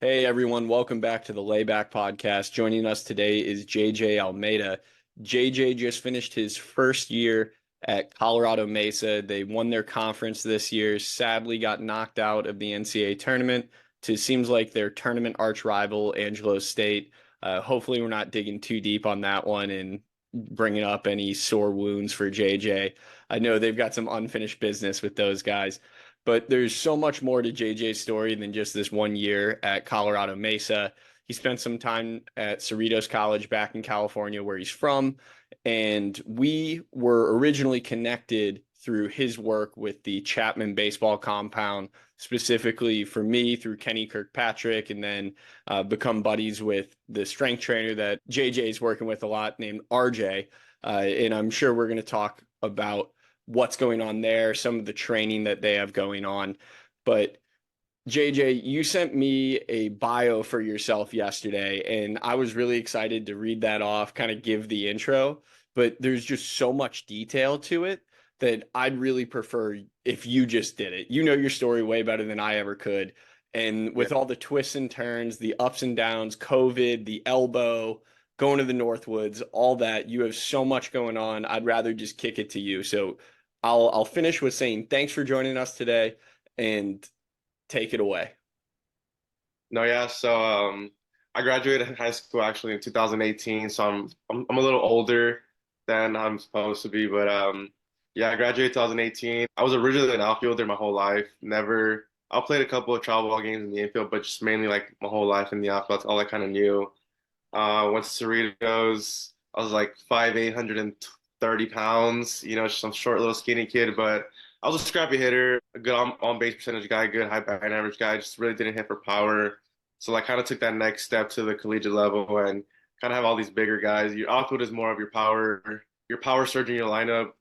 Hey everyone, welcome back to the Layback podcast. Joining us today is JJ Almeda. JJ just finished his first year at Colorado Mesa. They won their conference this year, sadly got knocked out of the NCAA tournament to seems like their tournament arch rival, Angelo State. Hopefully we're not digging too deep on that one and bringing up any sore wounds for JJ. I know they've got some unfinished business with those guys. But there's so much more to JJ's story than just this one year at Colorado Mesa. He spent some time at Cerritos College back in California, where he's from. And we were originally connected through his work with the Chapman baseball compound, specifically for me through Kenny Kirkpatrick, and then become buddies with the strength trainer that JJ is working with a lot named RJ. And I'm sure we're going to talk about what's going on there, some of the training that they have going on. But JJ, you sent me a bio for yourself yesterday, and I was really excited to read that off, kind of give the intro. But there's just so much detail to it that I'd really prefer if you just did it. You know your story way better than I ever could. And Yeah. with all the twists and turns, the ups and downs, COVID, the elbow, going to the Northwoods, all that, you have so much going on. I'd rather just kick it to you. So I'll finish with saying thanks for joining us today and take it away. No, yeah. I graduated high school actually in 2018, so I'm a little older than I'm supposed to be, but yeah, I graduated 2018. I was originally an outfielder my whole life. Never, I played a couple of travel ball games in the infield, but just mainly like my whole life in the outfield. That's all I kind of knew. Went to Cerritos. I was like 5'8", 130 pounds. You know, just some short little skinny kid, but I was a scrappy hitter, a good on base percentage guy, good high batting average guy. Just really didn't hit for power. So I kind of took that next step to the collegiate level and kind of have all these bigger guys. Your output is more of your power surge in your lineup.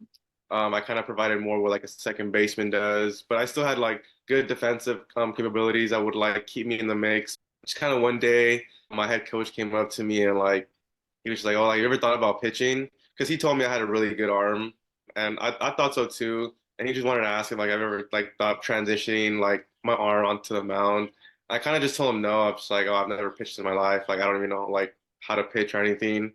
I kind of provided more what like a second baseman does, but I still had like good defensive capabilities that would like keep me in the mix. Just kind of one day, my head coach came up to me and like he was just like, "Oh, like you ever thought about pitching?" Because he told me I had a really good arm, and I thought so too. And he just wanted to ask if like I've ever like thought transitioning like my arm onto the mound. I kind of just told him no. I'm just like, "Oh, I've never pitched in my life. Like I don't even know like how to pitch or anything."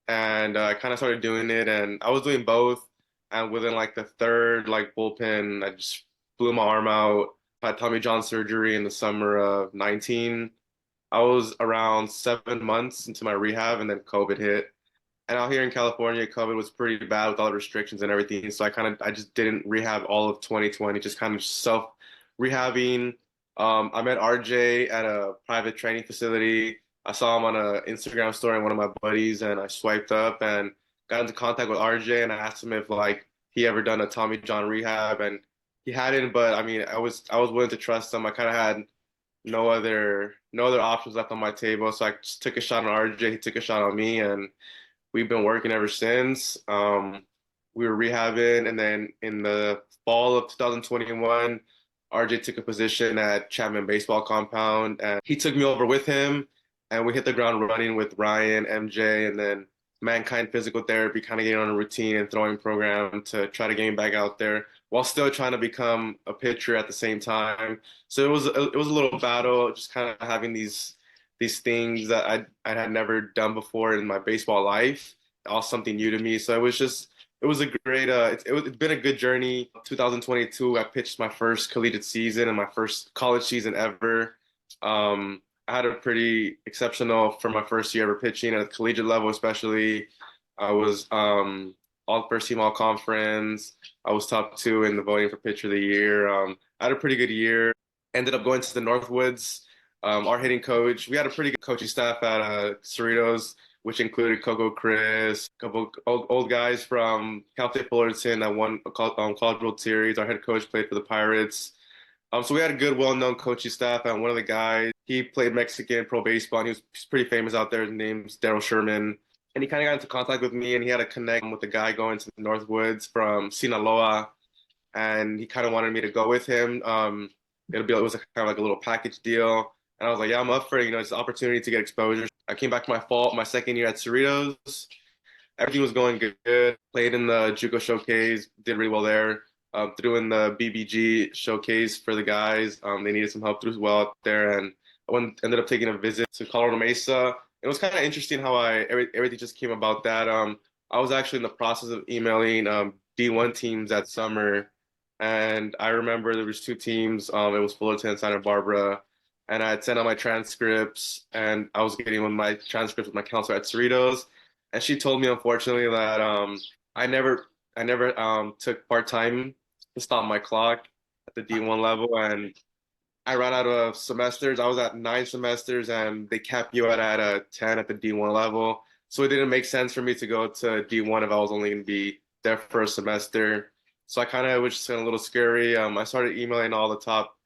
And I kind of started doing it, and I was doing both. And within like the third like bullpen, I just blew my arm out. Had Tommy John surgery in the summer of 19. I was around 7 months into my rehab, and then COVID hit. And out here in California, COVID was pretty bad with all the restrictions and everything. So I just didn't rehab all of 2020, just kind of self rehabbing. I met RJ at a private training facility. I saw him on an Instagram story and one of my buddies, and I swiped up and got into contact with RJ, and I asked him if like he ever done a Tommy John rehab, and he hadn't. But I mean, I was willing to trust him. I kind of had no other options left on my table, so I just took a shot on RJ. He took a shot on me, and we've been working ever since. We were rehabbing, and then in the fall of 2021, RJ took a position at Chapman Baseball Compound, and he took me over with him, and we hit the ground running with Ryan, MJ, and then Mankind Physical Therapy, kind of getting on a routine and throwing program to try to get me back out there while still trying to become a pitcher at the same time. So it was a little battle, just kind of having these things that I had never done before in my baseball life, all something new to me. So it was a great it's been a good journey. 2022, I pitched my first collegiate season and my first college season ever. I had a pretty exceptional for my first year ever pitching at the collegiate level, especially. I was all first team all conference. I was top two in the voting for pitcher of the year. I had a pretty good year. Ended up going to the Northwoods. Our hitting coach, we had a pretty good coaching staff at Cerritos, which included Coco Chris, a couple old guys from Cal State Fullerton that won a College World Series. Our head coach played for the Pirates. So we had a good, well-known coaching staff, and one of the guys, he played Mexican pro baseball, and he's pretty famous out there. His name's Daryl Sherman, and he kind of got into contact with me, and he had a connect with a guy going to the Northwoods from Sinaloa, and he kind of wanted me to go with him. It was kind of like a little package deal, and I was like, yeah, I'm up for it. You know, it's an opportunity to get exposure. I came back to my second year at Cerritos. Everything was going good. Played in the JUCO showcase, did really well there. Threw in the BBG showcase for the guys. They needed some help through as well out there, and ended up taking a visit to Colorado Mesa. It was kind of interesting how everything just came about that. I was actually in the process of emailing D1 teams that summer, and I remember there was two teams. It was Fullerton and Santa Barbara, and I had sent out my transcripts, and I was getting with my transcripts with my counselor at Cerritos, and she told me unfortunately that I never I never took part time to stop my clock at the D1 level, and I ran out of semesters. I was at 9 semesters, and they capped you at a 10 at the D1 level. So it didn't make sense for me to go to D1 if I was only going to be there for a semester. So I kind of was just a little scary. I started emailing all the top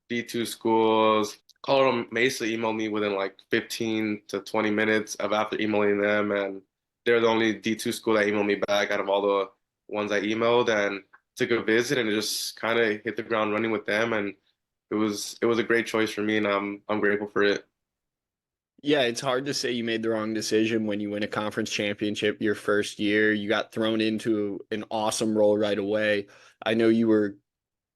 D2 schools. Colorado Mesa emailed me within like 15 to 20 minutes of after emailing them, and they're the only D2 school that emailed me back out of all the ones I emailed, and took a visit and just kind of hit the ground running with them. And it was a great choice for me, and I'm grateful for it. Yeah, it's hard to say you made the wrong decision when you win a conference championship your first year. You got thrown into an awesome role right away. I know you were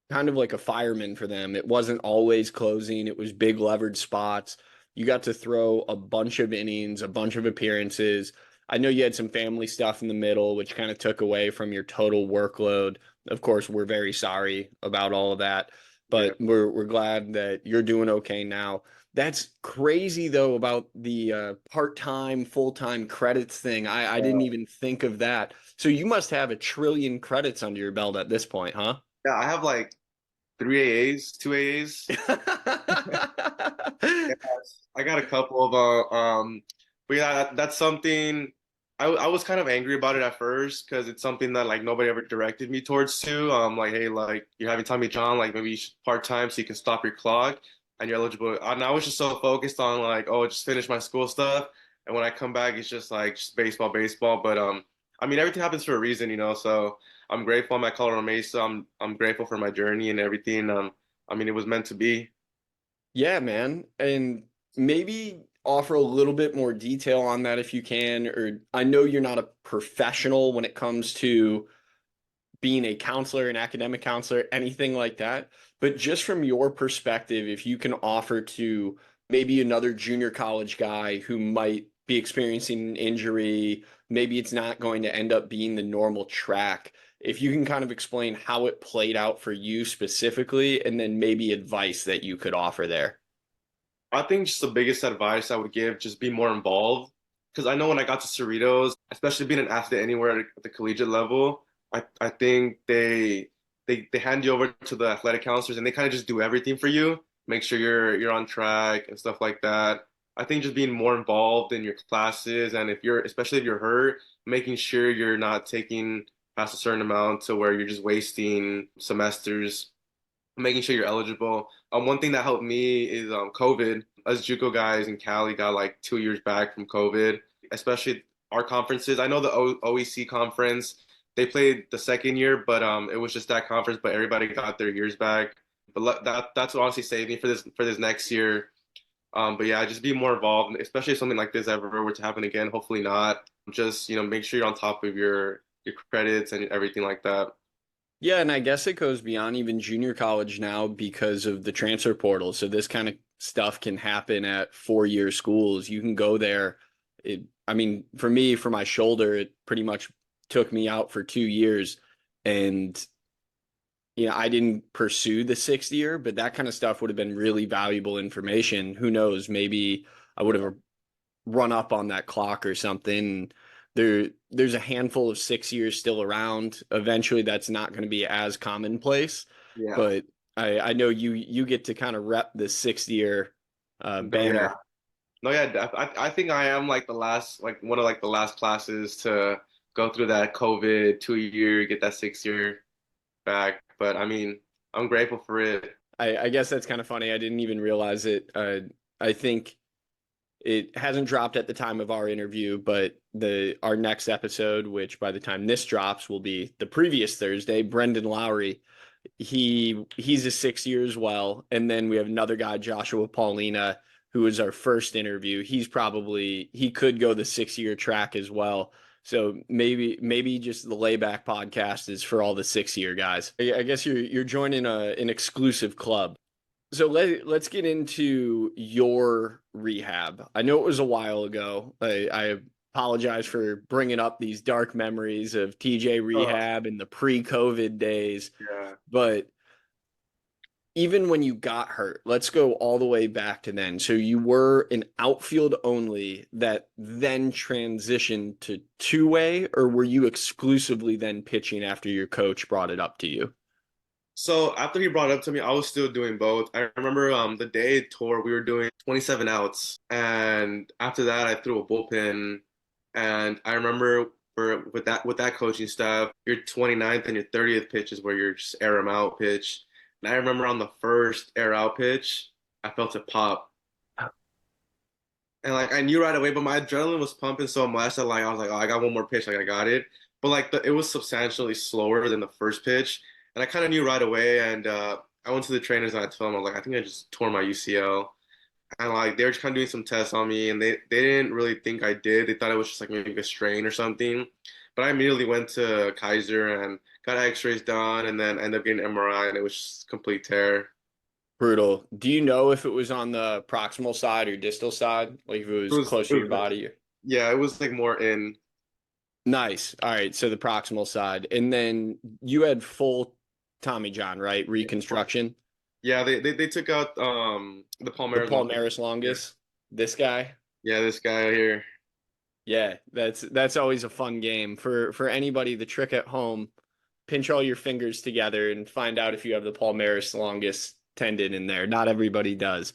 kind of like a fireman for them. It wasn't always closing, it was big levered spots. You got to throw a bunch of innings, a bunch of appearances. I know you had some family stuff in the middle, which kind of took away from your total workload. Of course, we're very sorry about all of that, Yeah. but we're glad that you're doing okay now. That's crazy though about the part-time, full-time credits thing. I didn't Uh, even think of that. So you must have a trillion credits under your belt at this point, huh? yeah, I have like three AAs, two AAs. Yes, I got a couple of but yeah, that's something I was kind of angry about it at first because it's something that like nobody ever directed me towards to. Like, hey, like you're having Tommy John, like maybe you should part time so you can stop your clock and you're eligible. And I was just so focused on like, oh, just finish my school stuff, and when I come back, it's just like just baseball, baseball. But I mean, everything happens for a reason, you know. So I'm grateful I'm at Colorado Mesa. I'm grateful for my journey and everything. I mean, it was meant to be. Yeah, man. And maybe offer a little bit more detail on that if you can. Or I know you're not a professional when it comes to being a counselor, an academic counselor, anything like that. But just from your perspective, if you can offer to maybe another junior college guy who might be experiencing an injury, maybe it's not going to end up being the normal track. If you can kind of explain how it played out for you specifically, and then maybe advice that you could offer there. I think just the biggest advice I would give, just be more involved. Because I know when I got to Cerritos, especially being an athlete anywhere at the collegiate level, I think they hand you over to the athletic counselors and they kind of just do everything for you, make sure you're on track and stuff like that. I think just being more involved in your classes, and if you're especially if you're hurt, making sure you're not taking past a certain amount to where you're just wasting semesters, making sure you're eligible. One thing that helped me is COVID. Us JUCO guys in Cali got like 2 years back from COVID, especially our conferences. I know the OEC conference, they played the second year, but it was just that conference, but everybody got their years back. But that's what honestly saved me for this next year. But yeah, just be more involved, especially if something like this ever were to happen again. Hopefully not. Just, make sure you're on top of your credits and everything like that. Yeah, and I guess it goes beyond even junior college now because of the transfer portal. So this kind of stuff can happen at four-year schools. You can go there. I mean, for me, for my shoulder, it pretty much took me out for 2 years. And, I didn't pursue the sixth year, but that kind of stuff would have been really valuable information. Who knows? Maybe I would have run up on that clock or something. There's a handful of 6 years still around. Eventually, that's not going to be as commonplace, Yeah. but I know you get to kind of rep the 6 year No, yeah. banner. No, yeah, I think I am like the last, like one of like the last classes to go through that COVID 2 year, get that 6 year back. But I mean, I'm grateful for it. I guess that's kind of funny. I didn't even realize it. I think it hasn't dropped at the time of our interview, but the our next episode, which by the time this drops will be the previous Thursday, Brendan Lowry, he's a 6 year as well. And then we have another guy, Joshua Paulina, who is our first interview. He could go the 6 year track as well. So maybe just the Layback podcast is for all the 6 year guys. I guess you're joining an exclusive club. So let's get into your rehab. I know it was a while ago. I apologize for bringing up these dark memories of TJ Oh, rehab in the pre-COVID days, yeah. but even when you got hurt, let's go all the way back to then. So you were an outfield only that then transitioned to two-way, or were you exclusively then pitching after your coach brought it up to you? So after he brought it up to me, I was still doing both. I remember the day tour we were doing 27 outs, and after that I threw a bullpen. And I remember with that coaching staff, your 29th and your 30th pitch is where you're just air 'em out pitch. And I remember on the first air out pitch, I felt it pop. And like I knew right away, but my adrenaline was pumping so much that like I was like, oh, I got one more pitch, like I got it. But like it was substantially slower than the first pitch, and I kind of knew right away. And I went to the trainers and I told them, I was like, I think I just tore my UCL. And like they were just kind of doing some tests on me, and they didn't really think I did. They thought it was just like maybe a strain or something. But I immediately went to Kaiser and got X-rays done, and then ended up getting MRI, and it was just complete tear. Brutal. Do you know if it was on the proximal side or distal side? Like if it It was was, closer it to your was body? yeah, it was like more in. Nice. All right. So the proximal side. And then you had full Tommy John, right? Reconstruction. Yeah, they took out the The Palmeiras long. palmaris Yeah, longus. This guy. yeah, this guy here. Yeah, that's always a fun game for anybody. The trick at home, pinch all your fingers together and find out if you have the palmaris longus tendon in there. Not everybody does.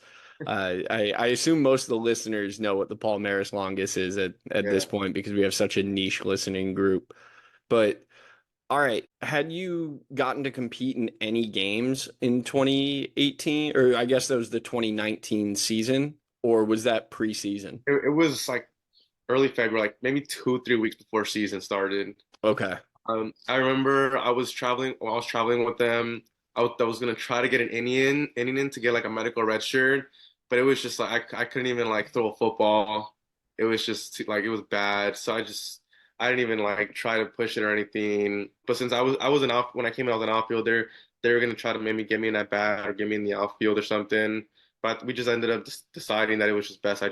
I assume most of the listeners know what the palmaris longus is at Yeah. this point because we have such a niche listening group. But all right, had you gotten to compete in any games in 2018, or I guess that was the 2019 season, or was that preseason? It was like early February, like maybe 2, 3 weeks before season started. Okay. I remember I was traveling. While I was traveling with them, I was gonna try to get an Indian in to get like a medical red shirt, but it was just like I couldn't even like throw a football. It was just like it was bad. So I didn't even like try to push it or anything. But since I was an off when I came in, I was an outfielder. They were gonna try to maybe get me in that bat or get me in the outfield or something. But we just ended up deciding that it was just best. I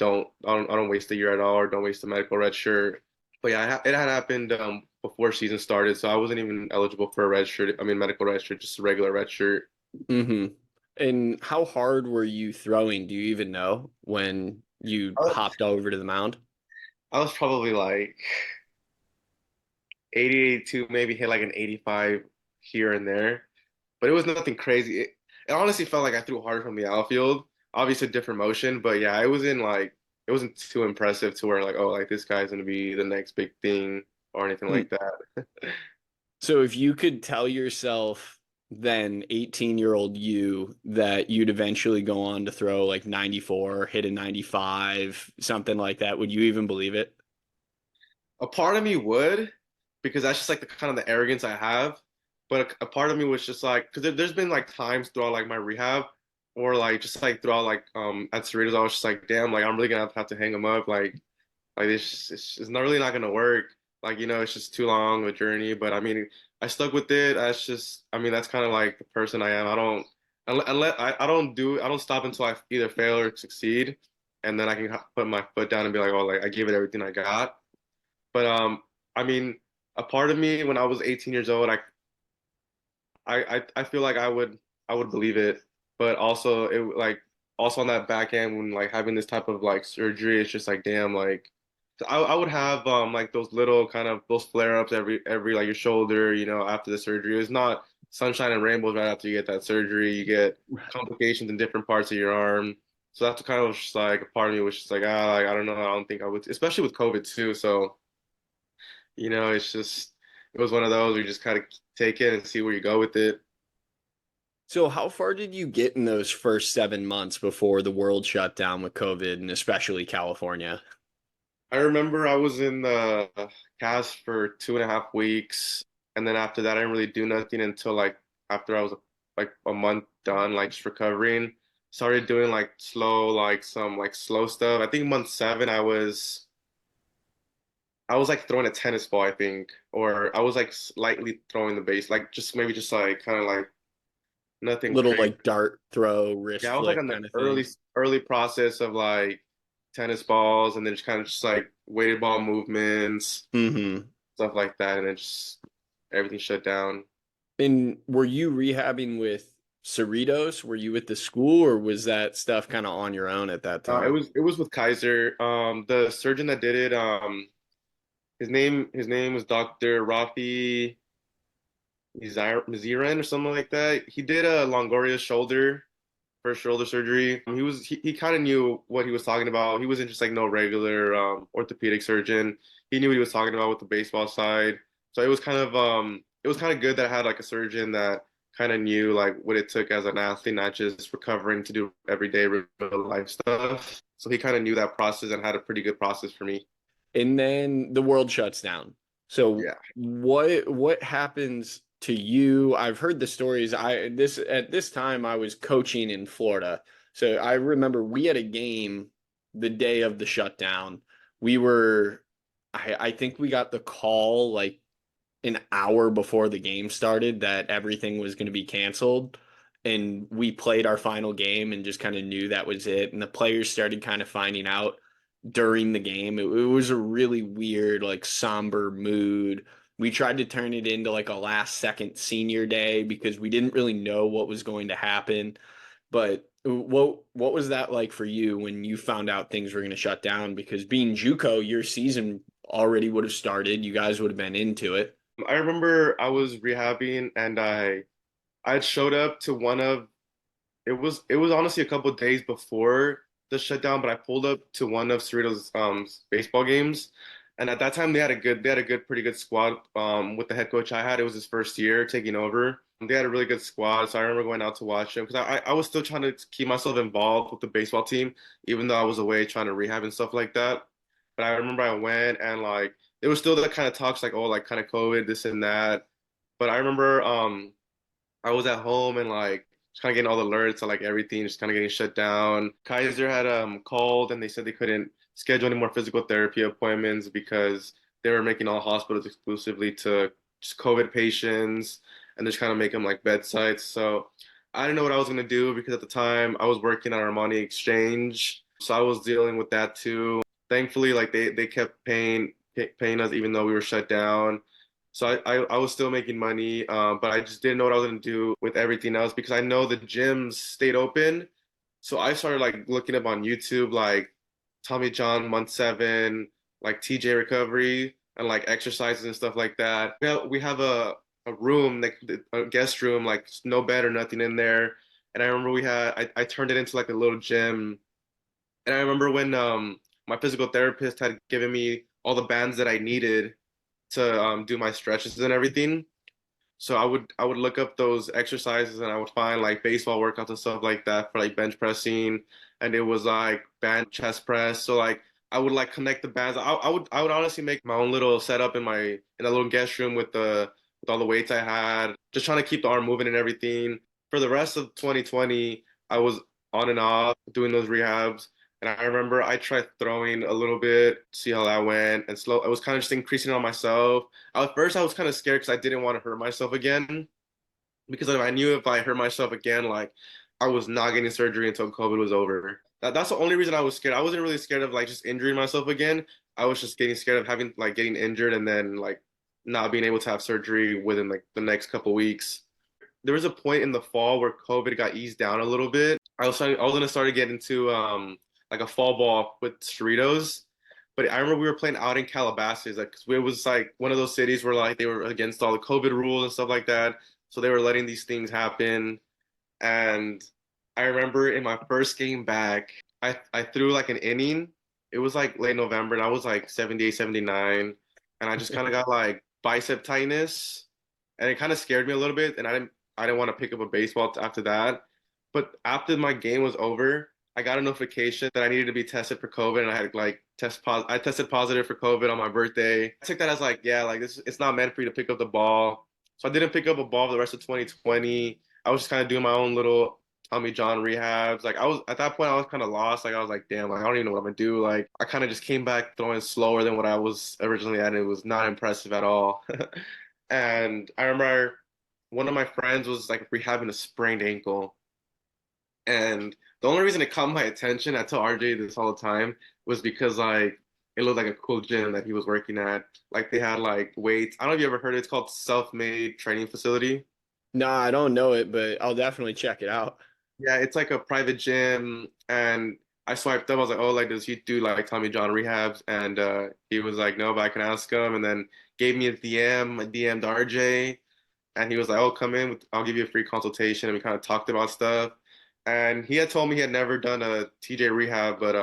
don't waste a year at all or don't waste a medical red shirt. But yeah, it had happened before season started, so I wasn't even eligible for a red shirt. I mean, medical red shirt, just a regular red shirt. Hmm. And how hard were you throwing? Do you even know when you I was hopped over to the mound? I was probably like 80, 82, maybe hit like an 85 here and there, but it was nothing crazy. It honestly felt like I threw hard from the outfield. Obviously, different motion, but yeah, it wasn't too impressive to where like, oh, like this guy's gonna be the next big thing or anything Hmm. like that. So if you could tell yourself then 18-year-old you that you'd eventually go on to throw like 94, hit a 95, something like that, would you even believe it? A part of me would, because that's just like the kind of the arrogance I have. But a part of me was just like, because there's been like times throughout like my rehab, or like just like throughout like at Cerritos, I was just like, damn, like I'm really gonna have to hang him up, like it's not really not gonna work. Like it's just too long a journey. But I mean, I stuck with it. That's just, I mean, that's kind of like the person I am. I don't I don't stop until I either fail or succeed, and then I can put my foot down and be like, oh, like I gave it everything I got. But I mean, a part of me when I was 18 years old, I feel like I would believe it, but also it like also on that back end when like having this type of like surgery, it's just like damn, like I would have like those little kind of those flare ups every like your shoulder, after the surgery. It's not sunshine and rainbows right after you get that surgery. You get complications in different parts of your arm. So that's kind of just like a part of me was just like like I don't know, I don't think I would, especially with COVID too. So. It's just it was one of those where you just kind of take it and see where you go with it. So how far did you get in those first 7 months before the world shut down with COVID and especially California? I remember I was in the cast for 2.5 weeks, and then after that, I didn't really do nothing until like after I was like a month done, like just recovering. Started doing like some like slow stuff. I think month 7, I was like throwing a tennis ball, I think, or I was like slightly throwing the base, like just maybe just like kind of like nothing Little crazy. like dart throw, wrist Yeah, I was like flick on the kind of early things. early process of like tennis balls, and then just kind of just like weighted ball movements, Hmm. stuff like that, and then just everything shut down. And were you rehabbing with Cerritos? Were you with the school, or was that stuff kind of on your own at that It time? was with Kaiser. The surgeon that did it, his name was Dr. Rafi Miziran or something like that. He did a Longoria shoulder first shoulder surgery. He kind of knew what he was talking about. He wasn't just like no regular orthopedic surgeon. He knew what he was talking about with the baseball side. So it was kind of good that I had like a surgeon that kind of knew like what it took as an athlete, not just recovering to do everyday real life stuff. So he kind of knew that process and had a pretty good process for me. And then the world shuts down. So Yeah. what happens to you? I've heard the stories. I this At this time I was coaching in Florida. So I remember we had a game the day of the shutdown. We were I think we got the call like an hour before the game started that everything was going to be canceled. And we played our final game and just kind of knew that was it. And the players started kind of finding out during the game. It was a really weird, like somber mood. We tried to turn it into like a last second senior day because we didn't really know what was going to happen. But what was that like for you when you found out things were going to shut down? Because being JUCO, your season already would have started. You guys would have been into it. I remember I was rehabbing and I had showed up to one of it was honestly a couple of days before the shutdown, but I pulled up to one of Cerrito's baseball games, and at that time they had a pretty good squad with the head coach I had. It was his first year taking over. They had a really good squad, so I remember going out to watch them because I was still trying to keep myself involved with the baseball team, even though I was away trying to rehab and stuff like that. But I remember I went and like it was still that kind of talks like oh like kind of COVID this and that. But I remember I was at home and like just kind of getting all the alerts of like everything just kind of getting shut down. Kaiser had called and they said they couldn't schedule any more physical therapy appointments because they were making all hospitals exclusively to just COVID patients and just kind of make them like bedsides. So I didn't know what I was gonna do because at the time I was working on Armani Exchange, so I was dealing with that too. Thankfully, like they kept paying us even though we were shut down. So I was still making money, but I just didn't know what I was gonna do with everything else because I know the gyms stayed open. So I started like looking up on YouTube like Tommy John month 7, like TJ recovery and like exercises and stuff like that. We have a room, like a guest room, like no bed or nothing in there. And I remember I turned it into like a little gym. And I remember when my physical therapist had given me all the bands that I needed to do my stretches and everything. So I would look up those exercises and I would find like baseball workouts and stuff like that for like bench pressing, and it was like band chest press. So like I would like connect the bands. I would honestly make my own little setup in a little guest room with all the weights I had, just trying to keep the arm moving and everything. For the rest of 2020, I was on and off doing those rehabs. And I remember I tried throwing a little bit, see how that went, and slow. I was kind of just increasing on myself. At first, I was kind of scared because I didn't want to hurt myself again. Because I knew if I hurt myself again, like I was not getting surgery until COVID was over. That's the only reason I was scared. I wasn't really scared of like just injuring myself again. I was just getting scared of having like getting injured and then like not being able to have surgery within like the next couple weeks. There was a point in the fall where COVID got eased down a little bit. I was gonna start to get into like a fall ball with Cerritos. But I remember we were playing out in Calabasas, like 'cause it was like one of those cities where like they were against all the COVID rules and stuff like that. So they were letting these things happen. And I remember in my first game back, I threw like an inning. It was like late November and I was like 78, 79. And I just kind of got like bicep tightness. And it kind of scared me a little bit. And I didn't want to pick up a baseball after that. But after my game was over, I got a notification that I needed to be tested for COVID, and I had like I tested positive for COVID on my birthday. I took that as like, yeah, like this, it's not meant for you to pick up the ball. So I didn't pick up a ball for the rest of 2020. I was just kind of doing my own little Tommy John rehabs. Like I was at that point, I was kind of lost. Like I was like, damn, like I don't even know what I'm gonna do. Like I kind of just came back throwing slower than what I was originally at, and it was not impressive at all. And I remember one of my friends was like rehabbing a sprained ankle. And the only reason it caught my attention, I tell RJ this all the time, was because like it looked like a cool gym that he was working at. Like they had like weights. I don't know if you ever heard it. It's called Self-Made Training Facility. Nah, I don't know it, but I'll definitely check it out. Yeah, it's like a private gym, and I swiped up. I was like, "Oh, like does he do like Tommy John rehabs?" And he was like, "No, but I can ask him." And then gave me a DM. I DM'd RJ, and he was like, "Oh, come in. I'll give you a free consultation." And we kind of talked about stuff. And he had told me he had never done a TJ rehab, but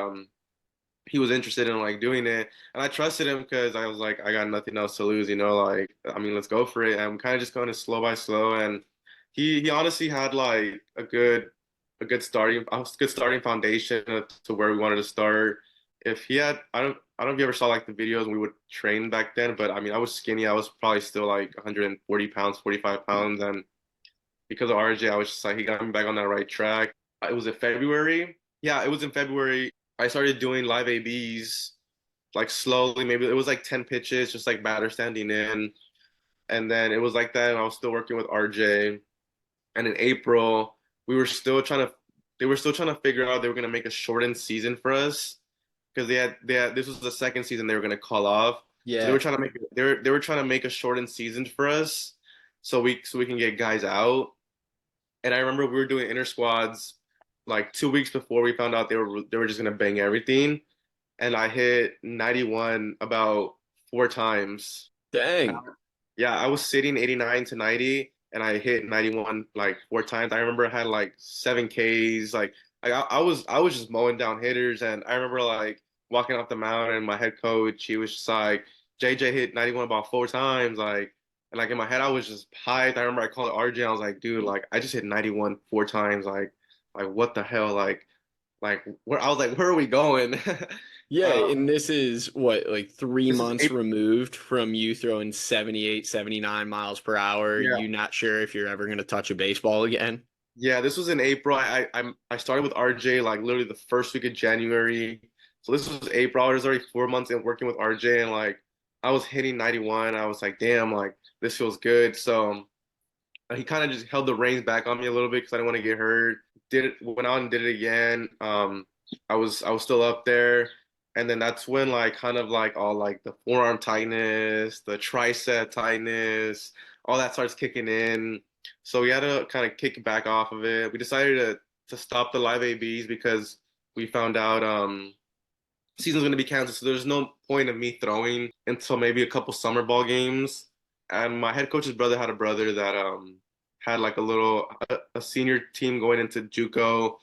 he was interested in like doing it, and I trusted him because I was like, I got nothing else to lose, you know. Like, I mean, let's go for it. And I'm kind of just going slow by slow, and he honestly had like a good starting foundation to where we wanted to start. If he had, I don't know if you ever saw like the videos when we would train back then, but I mean, I was skinny. I was probably still like 140 pounds, 45 pounds, and because of RJ, I was just like, he got me back on that right track. It was in February. Yeah, it was in February. I started doing live ABs like slowly. Maybe it was like 10 pitches, just like batter standing in. And then it was like that. And I was still working with RJ. And in April, we were still trying to, they were still trying to figure out they were going to make a shortened season for us because this was the second season they were going to call off. So they were Yeah. trying to make, they were trying to make a shortened season for us so we can get guys out. And I remember we were doing inter squads like 2 weeks before we found out they were just gonna bang everything. And I hit 91 about 4 times. Dang. Yeah, I was sitting 89 to 90 and I hit 91 like 4 times. I remember I had like 7 Ks. Like I was just mowing down hitters and I remember like walking off the mound and my head coach, he was just like, JJ hit 91 about 4 times. Like and like in my head I was just hyped. I remember I called RJ, I was like, dude, like I just hit 91 4 times. Like what the hell? Like where I was like, where are we going? Yeah, um, and this is what, like three this is months April. removed from you throwing 78, 79 miles per hour. Yeah. You not sure if you're ever going to touch a baseball again? Yeah, this was in April. I started with RJ like literally the first week of January. So this was April. I was already 4 months in working with RJ and like I was hitting 91. I was like, damn, like this feels good. So he kind of just held the reins back on me a little bit because I didn't want to get hurt. Went out and did it again. I was still up there, and then that's when like kind of like all like the forearm tightness, the tricep tightness, all that starts kicking in. So we had to kind of kick back off of it. We decided to stop the live ABs because we found out season's going to be canceled, so there's no point of me throwing until maybe a couple summer ball games. And my head coach's brother had a brother that had like a senior team going into JUCO,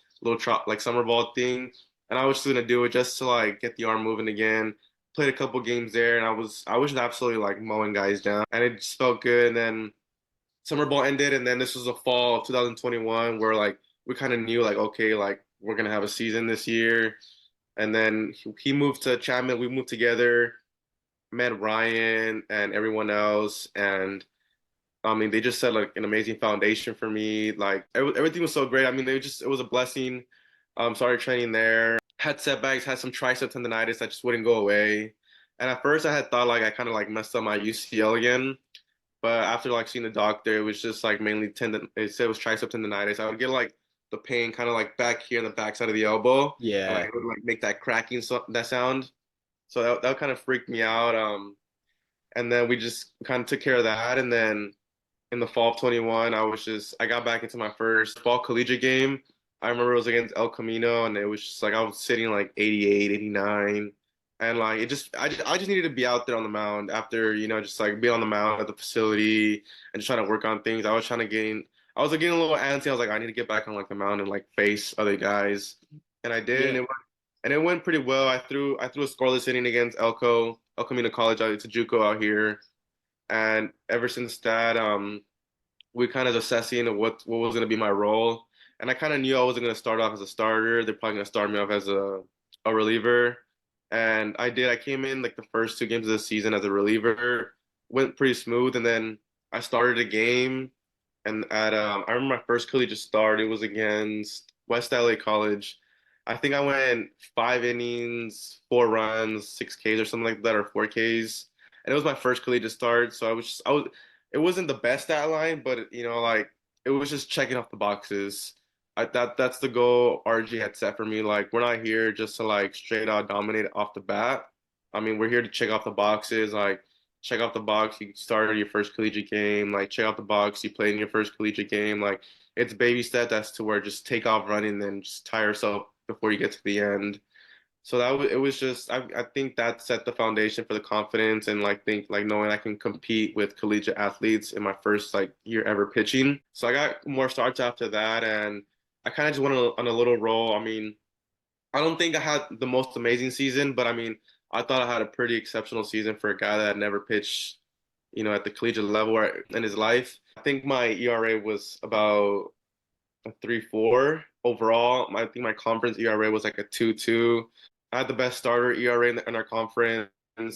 like summer ball thing, and I was just gonna do it just to like get the arm moving again. Played a couple games there, and I was just absolutely like mowing guys down, and it just felt good. And then summer ball ended, and then this was the fall of 2021 where like we kind of knew like okay, like we're gonna have a season this year. And then he moved to Chapman. We moved together, met Ryan and everyone else, and I mean they just set like an amazing foundation for me. Like everything was so great. I mean it was a blessing. Started training there. Had setbacks. Had some tricep tendonitis that just wouldn't go away. And at first I had thought like I kind of like messed up my UCL again. But after like seeing the doctor, it was just like mainly tendon. It said it was tricep tendonitis. I would get like the pain kind of like back here in the back side of the elbow, and like Yeah. it would like make that cracking that sound. So that kind of freaked me out. And then we just kind of took care of that. And then in the fall of 21, I got back into my first fall collegiate game. I remember it was against El Camino, and it was just like I was sitting like 88, 89. And like I just needed to be out there on the mound after, just like be on the mound at the facility and just trying to work on things. I was like getting a little antsy. I was like, I need to get back on like the mound and like face other guys. And I did, Yeah. and it went pretty well. I threw a scoreless inning against El Camino College. It's a JUCO out here. And ever since that, we kind of assessing of what was going to be my role. And I kind of knew I wasn't going to start off as a starter. They're probably going to start me off as a reliever. And I did. I came in like the first 2 games of the season as a reliever, went pretty smooth. And then I started a game. And I remember my first collegiate start, it was against West LA College. I think I went 5 innings, 4 runs, 6 Ks or something like that, or 4 Ks. And it was my first collegiate start. So I was it wasn't the best stat line, but like it was just checking off the boxes. That's the goal RG had set for me. Like we're not here just to like straight out dominate off the bat. I mean, we're here to check off the boxes, like check off the box, you started your first collegiate game, like check off the box, you played in your first collegiate game. Like it's baby step that's to where just take off running, then just tire yourself before you get to the end. So it was just I think that set the foundation for the confidence and like think like knowing I can compete with collegiate athletes in my first like year ever pitching. So I got more starts after that and I kind of just went on a little roll. I mean, I don't think I had the most amazing season, but I mean, I thought I had a pretty exceptional season for a guy that had never pitched, at the collegiate level in his life. I think my ERA was about a 3.4 overall. I think my conference ERA was like a 2.2. I had the best starter ERA in our conference, and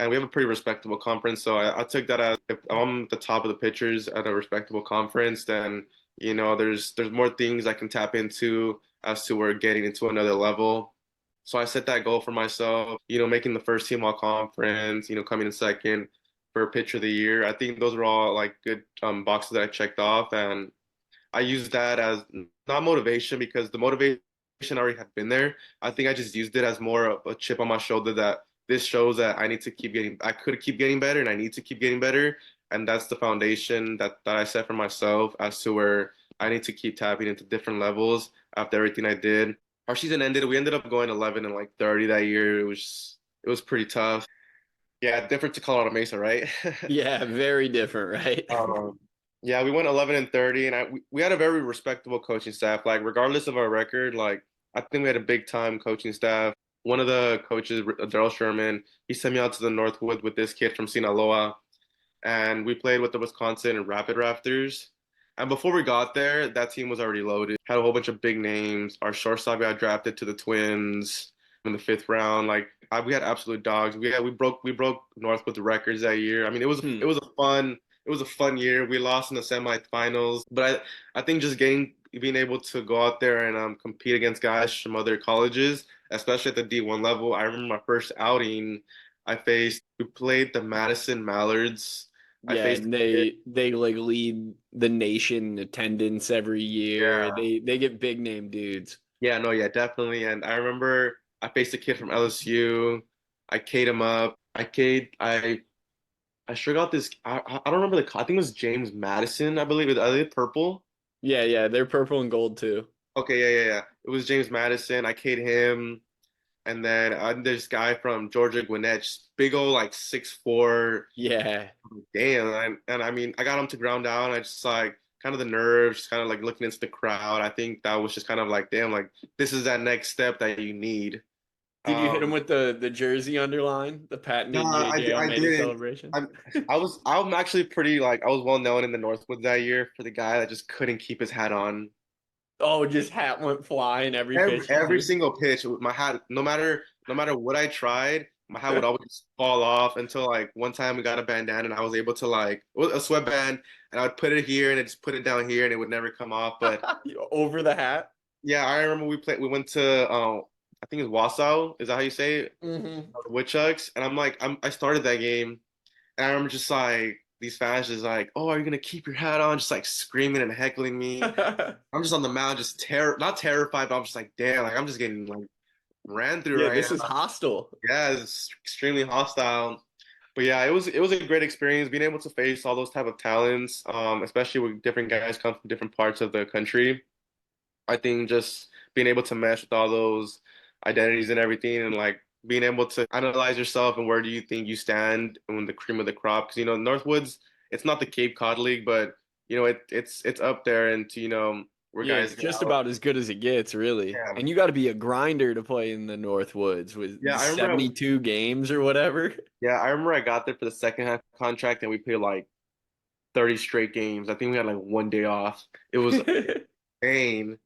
we have a pretty respectable conference. So I took that as if I'm the top of the pitchers at a respectable conference, then there's more things I can tap into as to we're getting into another level. So I set that goal for myself, making the first team all conference, coming in second for pitcher of the year. I think those were all like good boxes that I checked off, and I used that as not motivation because the motivation already had been there. I think I just used it as more of a chip on my shoulder that this shows that I could keep getting better and I need to keep getting better. And that's the foundation that I set for myself as to where I need to keep tapping into different levels after everything I did. Our season ended, we ended up going 11 and like 30 that year. It was pretty tough. Yeah, different to Colorado Mesa, right? Yeah, very different, right? Um, yeah, we went 11 and 30, and we had a very respectable coaching staff. Like, regardless of our record, like I think we had a big time coaching staff. One of the coaches, Daryl Sherman, he sent me out to the Northwood with this kid from Sinaloa, and we played with the Wisconsin and Rapid Rafters. And before we got there, that team was already loaded. Had a whole bunch of big names. Our shortstop got drafted to the Twins in the fifth round. Like we had absolute dogs. We broke Northwood records that year. I mean, Hmm. it was a fun year. We lost in the semifinals, but I think just being able to go out there and compete against guys from other colleges, especially at the D1 level. I remember my first outing. We played the Madison Mallards. I Yeah, faced and they like lead the nation in attendance every year. yeah, They get big name dudes. yeah, no, yeah, definitely. And I remember I faced a kid from LSU. I K'd him up. I sure got this. I don't remember I think it was James Madison, I believe. Are they purple? Yeah, yeah, they're purple and gold too. Okay, yeah, yeah, yeah. It was James Madison. I K'd him. And then this guy from Georgia Gwinnett, just big old like 6'4". Yeah. Damn. And I mean, I got him to ground down. I just like kind of the nerves, just kind of like looking into the crowd. I think that was just kind of like, damn, like this is that next step that you need. Did you hit him Um, with the jersey underline, the no, patented JJ I Almeida didn't. celebration? I'm actually pretty like I was well known in the Northwoods that year for the guy that just couldn't keep his hat on. Oh, just hat went flying every pitch you Every threw. single pitch, my hat, no matter what I tried, my hat would always fall off until like one time we got a bandana and I was able to like a sweatband and I would put it here and I just put it down here and it would never come off. But Over the hat. yeah, I remember we went to I think it's Wausau, is that how you say it? Hmm. The Woodchucks, and I started that game and I remember just like these fans just like, oh, are you gonna keep your hat on? Just like screaming and heckling me. I'm just on the mound, just not terrified, but I'm just like, damn, like I'm just getting like ran through Yeah, right this is now. hostile. Yeah, it's extremely hostile. But yeah, it was a great experience being able to face all those type of talents, especially with different guys come from different parts of the country. I think just being able to mesh with all those identities and everything, and like being able to analyze yourself and where do you think you stand in the cream of the crop. Because Northwoods, it's not the Cape Cod League, but it's up there, and where Yeah, guys it's get just out. about as good as it gets, really. Yeah, And you got to be a grinder to play in the Northwoods with yeah. 72 games or whatever. I remember I got there for the second half contract, and we played like 30 straight games. I think we had like one day off. It was insane.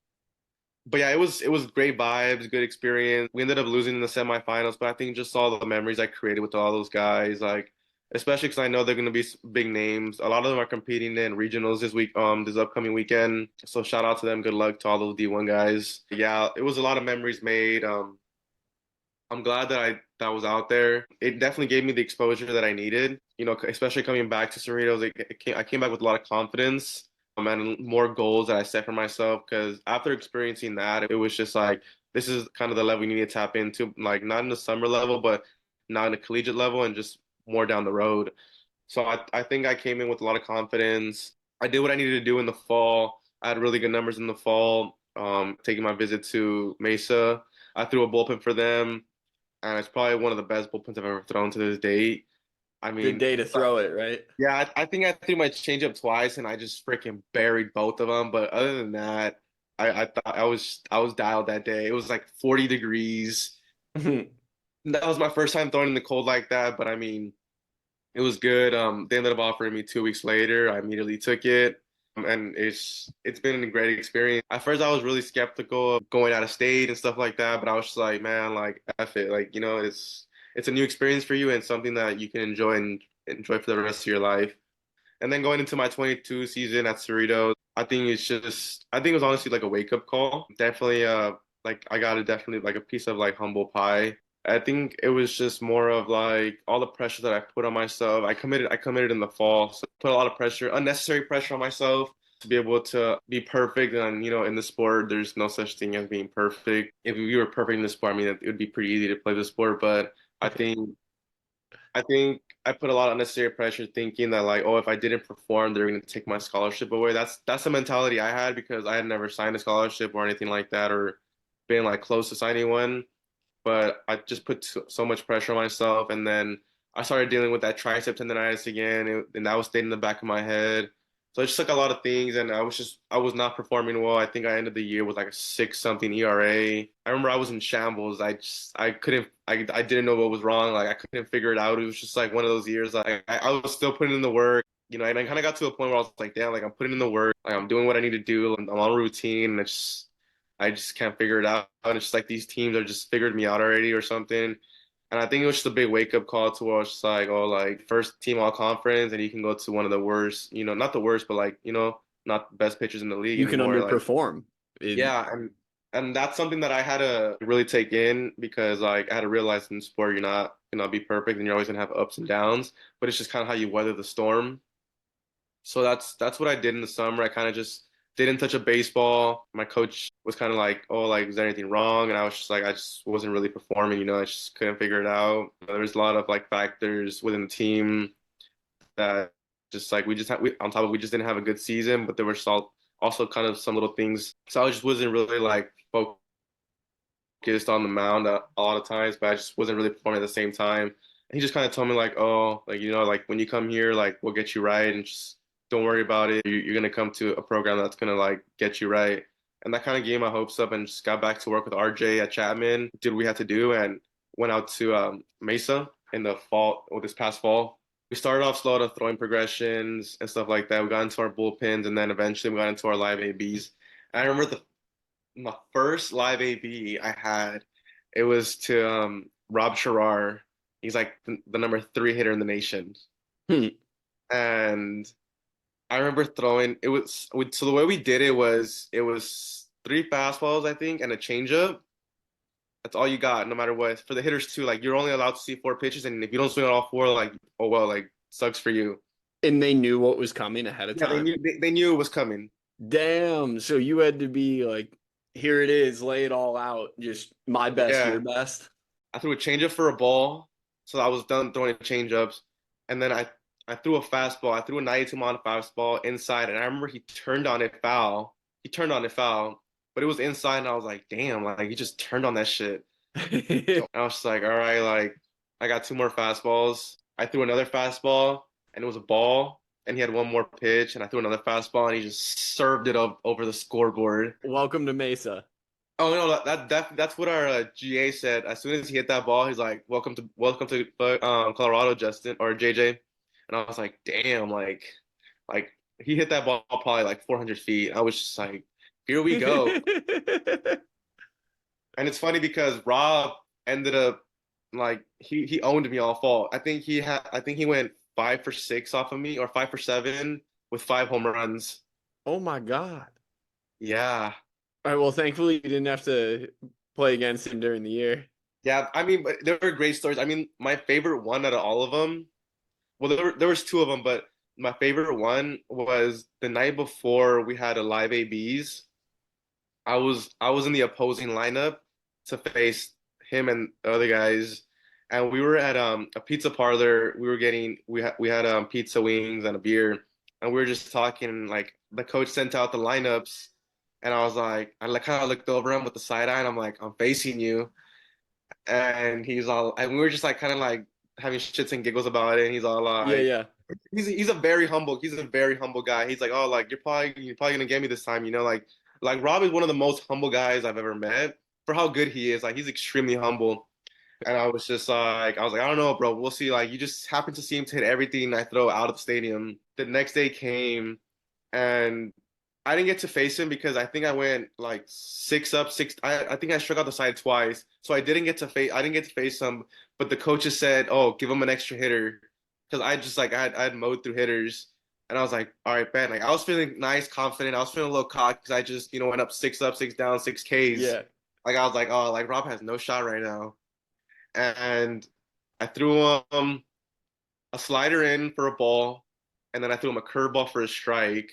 But yeah, it was great vibes, good experience. We ended up losing in the semifinals, but I think just all the memories I created with all those guys, like especially because I know they're going to be big names. A lot of them are competing in regionals this week, this upcoming weekend. So shout out to them. Good luck to all those D1 guys. Yeah, it was a lot of memories made. I'm glad that that was out there. It definitely gave me the exposure that I needed. Especially coming back to Cerritos, I came back with a lot of confidence, and more goals that I set for myself. Because after experiencing that, it was just like this is kind of the level you need to tap into, like not in the summer level, but not in the collegiate level, and just more down the road. So I think I came in with a lot of confidence. I did what I needed to do in the fall. I had really good numbers in the fall. Taking my visit to Mesa, I threw a bullpen for them, and it's probably one of the best bullpens I've ever thrown to this date. I Good mean, day to throw it, right? yeah, I think I threw my changeup twice, and I just freaking buried both of them. But other than that, I thought I was dialed that day. It was like 40 degrees. That was my first time throwing in the cold like that, but I mean. It was good. They ended up offering me 2 weeks later. I immediately took it, and it's been a great experience. At first, I was really skeptical of going out of state and stuff like that, but I was just like, man, like F it, like it's a new experience for you and something that you can enjoy and enjoy for the rest of your life. And then going into my 22 season at Cerritos, I think it was honestly like a wake up call. Definitely, like I got definitely like a piece of like humble pie. I think it was just more of like all the pressure that I put on myself. I committed in the fall, so I put a lot of pressure, unnecessary pressure on myself to be able to be perfect. And in the sport, there's no such thing as being perfect. If you were perfect in the sport, I mean, it would be pretty easy to play the sport. But I think I put a lot of unnecessary pressure thinking that like, oh, if I didn't perform, they're going to take my scholarship away. That's the mentality I had because I had never signed a scholarship or anything like that or been like close to signing one. But I just put so much pressure on myself, and then I started dealing with that tricep tendonitis again, and that was staying in the back of my head. So it just took a lot of things, and I was not performing well. I think I ended the year with like a 6 something ERA. I remember I was in shambles. I couldn't I didn't know what was wrong. Like I couldn't figure it out. It was just like one of those years. Like I was still putting in the work. And I kind of got to a point where I was like, damn, like I'm putting in the work, like I'm doing what I need to do, I'm on routine, and I just can't figure it out. And it's just like these teams are just figured me out already or something. And I think it was just a big wake up call to where it's just like, oh, like first team all conference, and you can go to one of the worst, not the worst, but like, not the best pitchers in the league You can anymore. Like, underperform. It, yeah, and that's something that I had to really take in because like I had to realize in sport you're not gonna be perfect and you're always gonna have ups and downs, but it's just kind of how you weather the storm. So that's what I did in the summer. I kind of just didn't touch a baseball. My coach was kind of like, "Oh, like is there anything wrong?" And I was just like, I just wasn't really performing. I just couldn't figure it out. There was a lot of like factors within the team that just like on top of we just didn't have a good season, but there were also kind of some little things. So I just wasn't really like focused on the mound a lot of times, but I just wasn't really performing at the same time. And he just kind of told me like, oh, like like when you come here, like we'll get you right, and just don't worry about it. You're gonna come to a program that's gonna like get you right. And that kind of gave my hopes up, and just got back to work with RJ at Chapman. Did what we had to do, and went out to Mesa in the fall, or this past fall. We started off slow to throwing progressions and stuff like that. We got into our bullpens, and then eventually we got into our live ABs. And I remember my first live AB I had, it was to Rob Sherrar. He's like the number 3 hitter in the nation. hmm. And I remember throwing so the way we did it was 3 fastballs, I think, and a changeup. That's all you got, no matter what. For the hitters too, like you're only allowed to see 4 pitches, and if you don't swing on all four, like oh well, like sucks for you. And they knew what was coming ahead of Yeah, they time. knew they knew it was coming. Damn. So you had to be like, here it is, lay it all out. Just my best, your Yeah, best. I threw a changeup for a ball, so I was done throwing changeups, and then I threw a fastball. I threw a 92-mile fastball inside, and I remember he turned on it foul. He turned on it foul, but it was inside, and I was like, damn, like he just turned on that shit. So I was just like, all right, like I got 2 more fastballs. I threw another fastball, and it was a ball, and he had one more pitch, and I threw another fastball, and he just served it up over the scoreboard. Welcome to Mesa. Oh no, that's what our GA said. As soon as he hit that ball, he's like, welcome to Colorado, Justin or JJ." And I was like, "Damn!" Like he hit that ball probably like 400 feet. I was just like, "Here we go." And it's funny because Rob ended up like he owned me all fall. I think he went 5 for 6 off of me or 5 for 7 with 5 home runs. Oh my God. Yeah. All right. Well, thankfully you didn't have to play against him during the year. Yeah, I mean, but there were great stories. I mean, my favorite one out of all of them, well, there was two of them, but my favorite one was the night before we had a live ABs. I was in the opposing lineup to face him and the other guys, and we were at a pizza parlor. We had pizza wings and a beer, and we were just talking. Like the coach sent out the lineups, and I was like, I like kind of looked over him with the side eye, and I'm like, I'm facing you, and he's all, and we were just like kind of like having shits and giggles about it, and he's all Yeah, like, yeah. he's a very humble guy. He's like, oh, like you're probably gonna get me this time, like Rob is one of the most humble guys I've ever met for how good he is. Like he's extremely humble. And I was just like, I was like, I don't know, bro. We'll see. Like you just happen to see him to hit everything I throw out of the stadium. The next day came, and I didn't get to face him because I think I went like six up, six. I think I struck out the side twice, so I didn't get to face him. But the coaches said, "Oh, give him an extra hitter," because I just like I had mowed through hitters, and I was like, "All right, Ben." Like I was feeling nice, confident. I was feeling a little cocky because I just went up, six down, six Ks. Yeah. Like I was like, "Oh, like Rob has no shot right now," and I threw him a slider in for a ball, and then I threw him a curveball for a strike.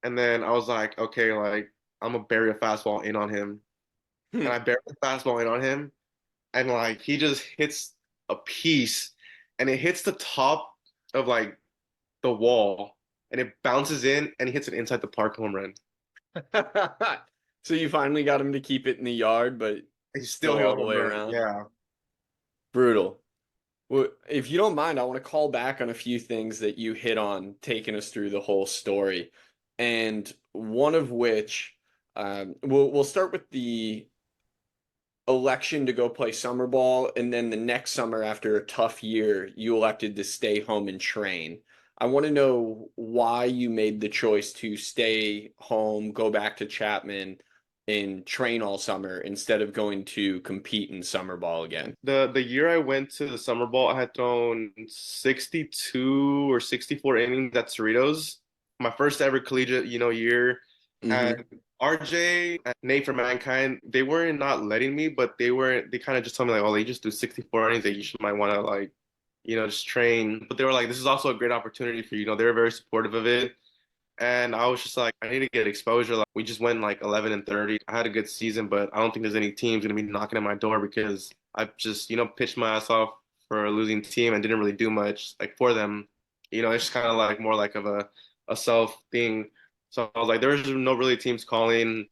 And then I was like, okay, like I'm gonna bury a fastball in on him. And I buried the fastball in on him. And like he just hits a piece and it hits the top of like the wall and it bounces in and he hits an inside the park home run. So you finally got him to keep it in the yard, but He still still hit a all the home way run. around. Yeah. Brutal. Well, if you don't mind, I want to call back on a few things that you hit on, taking us through the whole story. And one of which, we'll start with the election to go play summer ball, and then the next summer, after a tough year, you elected to stay home and train. I want to know why you made the choice to stay home, go back to Chapman, and train all summer instead of going to compete in summer ball again. The year I went to the summer ball, I had thrown 62 or 64 innings at Cerritos. My first ever collegiate, year. Hmm. And RJ and Nate from Mankind, they weren't not letting me, but they kind of just told me like, oh, you just do 64 innings that you should might want to like, just train. But they were like, this is also a great opportunity for you. They were very supportive of it. And I was just like, I need to get exposure. Like we just went like 11 and 30. I had a good season, but I don't think there's any teams gonna be knocking at my door because I just, pitched my ass off for a losing team and didn't really do much like for them. It's just kind of like more like of a self thing. So I was like, there was no really teams calling.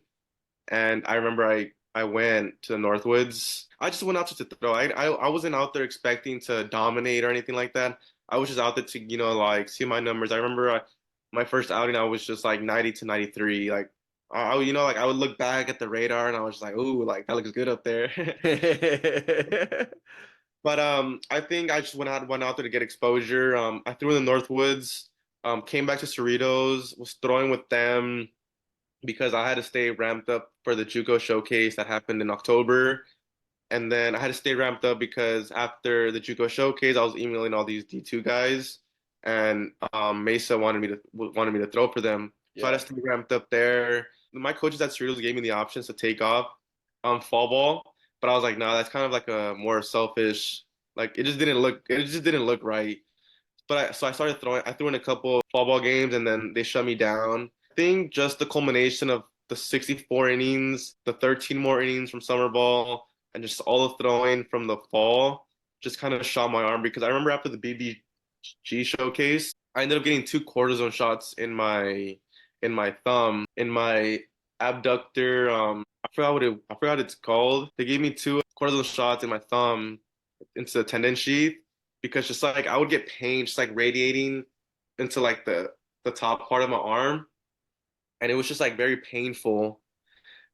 And I remember I went to the Northwoods. I just went out to throw. I wasn't out there expecting to dominate or anything like that. I was just out there to, like see my numbers. I remember my first outing, I was just like 90 to 93. Like, like I would look back at the radar and I was just like, ooh, like that looks good up there. But I think I just went out there to get exposure. I threw in the Northwoods. Came back to Cerritos, was throwing with them because I had to stay ramped up for the JUCO showcase that happened in October. And then I had to stay ramped up because after the JUCO showcase, I was emailing all these D2 guys, and Mesa wanted me to throw for them. So I Yeah. had to stay ramped up there. My coaches at Cerritos gave me the options to take off fall ball, but I was like, no, that's kind of like a more selfish. Like it just didn't look right. So I started throwing. I threw in a couple fall ball games, and then they shut me down. I think just the culmination of the 64 innings, the 13 more innings from summer ball, and just all the throwing from the fall, just kind of shot my arm because I remember after the BBG showcase, I ended up getting two cortisone shots in my thumb, in my abductor. I forgot what it's called. They gave me two cortisone shots in my thumb into the tendon sheath because just like I would get pain just like radiating into like the top part of my arm, and it was just like very painful.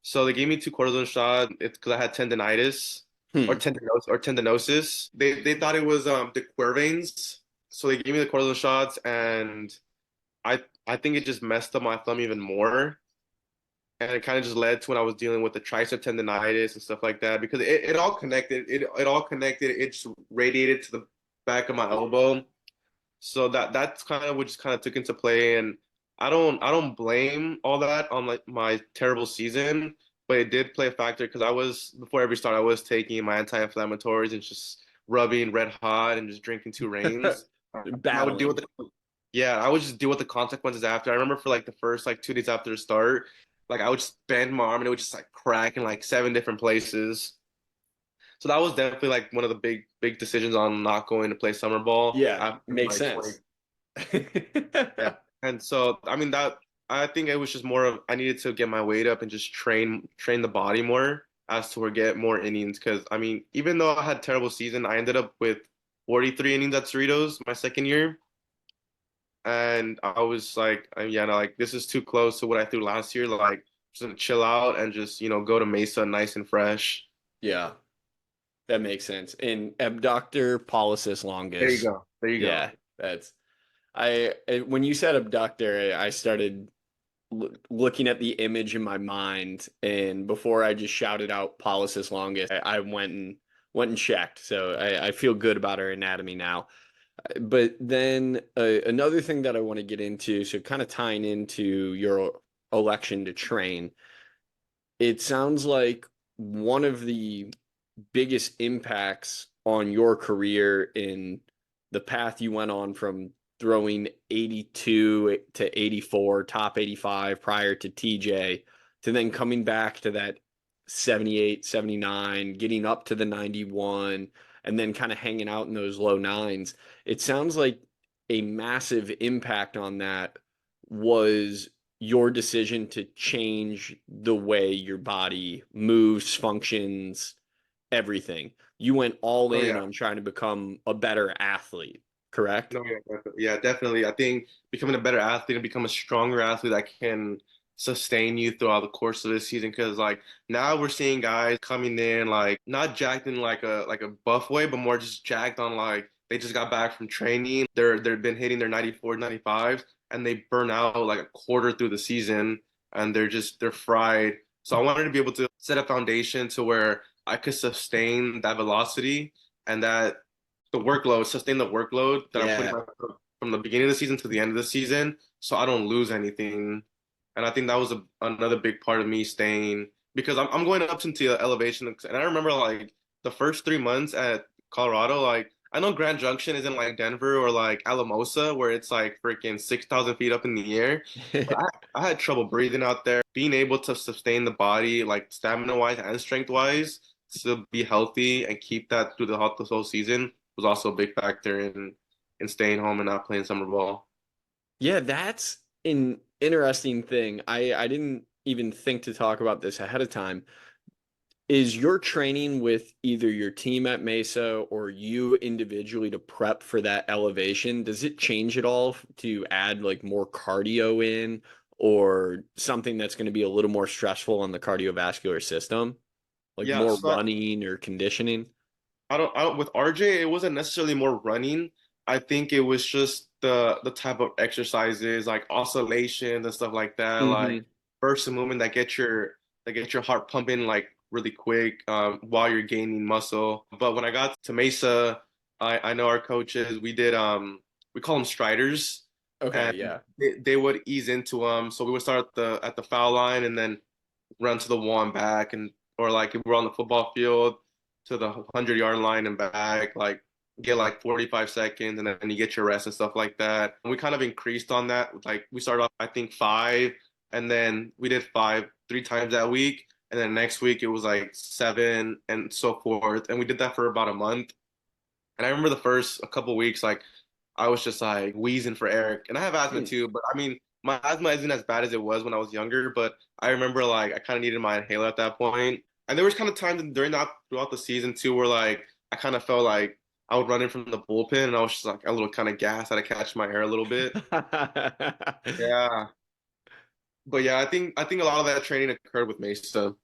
So they gave me two cortisone shots. It's because I had tendonitis or Hmm. tendinosis. They thought it was the quer veins, so they gave me the cortisone shots, and I think it just messed up my thumb even more. And it kind of just led to when I was dealing with the tricep tendonitis and stuff like that because it all connected. It all connected. It just radiated to the back of my elbow. So that's kind of what just kind of took into play. And I don't blame all that on like my terrible season, but it did play a factor because before every start, I was taking my anti-inflammatories and just rubbing red hot and just drinking 2 rains. And I would deal with Battling. yeah, I would just deal with the consequences after. I remember for like the first like 2 days after the start, like I would just bend my arm and it would just like crack in like 7 different places. So that was definitely like one of the big decisions on not going to play summer ball Yeah, after makes like 20. sense. Yeah. And so I mean that I think it was just more of I needed to get my weight up and just train the body more as to where get more innings because I mean even though I had a terrible season, I ended up with 43 innings at Cerritos my second year. And I was like, yeah, no, like this is too close to what I threw last year. Like, just gonna chill out and just, go to Mesa nice and fresh. Yeah, that makes sense. And abductor pollicis There you longus. go. There you go. Yeah, that's when you said abductor, I started looking at the image in my mind, and before I just shouted out pollicis longus, I went and checked. So I feel good about our anatomy now. But then another thing that I want to get into, so kind of tying into your election to train, it sounds like one of the biggest impacts on your career in the path you went on from throwing 82 to 84, top 85 prior to TJ, to then coming back to that 78, 79, getting up to the 91, and then kind of hanging out in those low nines. It sounds like a massive impact on that was your decision to change the way your body moves, functions, everything. You went all Oh in yeah. on trying to become a better athlete, correct? No, yeah, definitely. Yeah, definitely. I think becoming a better athlete and become a stronger athlete that can sustain you throughout the course of this season. Because like now we're seeing guys coming in like not jacked in like a buff way, but more just jacked on like they just got back from training. They've been hitting their 94, 95, and they burn out like a quarter through the season, and they're fried. So I wanted to be able to set a foundation to where I could sustain that velocity and that sustain the workload that I'm putting Yeah. myself from the beginning of the season to the end of the season, so I don't lose anything. And I think that was another big part of me staying because I'm going up into elevation, and I remember like the first 3 months at Colorado, like I know Grand Junction isn't like Denver or like Alamosa where it's like freaking 6,000 feet up in the air, but I had trouble breathing out there. Being able to sustain the body, like stamina wise and strength wise, to be healthy and keep that through the whole season was also a big factor in staying home and not playing summer ball. Yeah, that's an interesting thing. I didn't even think to talk about this ahead of time. Is your training with either your team at Mesa or you individually to prep for that elevation? Does it change at all to add like more cardio in or something that's going to be a little more stressful on the cardiovascular system, like Yeah, more so running or conditioning? I don't with RJ, it wasn't necessarily more running. I think it was just the type of exercises like oscillation and stuff like that, like Hmm. bursts of movement that get your heart pumping like really quick while you're gaining muscle. But when I got to Mesa, I know our coaches, we call them striders, Okay, and yeah. they would ease into them. So we would start at the foul line and then run to the wall and back, and or like if we're on the football field to the 100-yard line and back, like get like 45 seconds and then you get your rest and stuff like that. And we kind of increased on that. Like we started off, I think, five, and then we did five 3 times that week. And then next week it was like seven and so forth. And we did that for about a month. And I remember the first a couple weeks, like I was just like wheezing for Eric. And I have asthma too, but I mean, my asthma isn't as bad as it was when I was younger, but I remember like I kind of needed my inhaler at that point. And there was kind of times during that throughout the season too where like I kind of felt like I would run in from the bullpen and I was just like a little kind of gassed, had to catch my air a little bit. Yeah. But yeah, I think a lot of that training occurred with Mesa.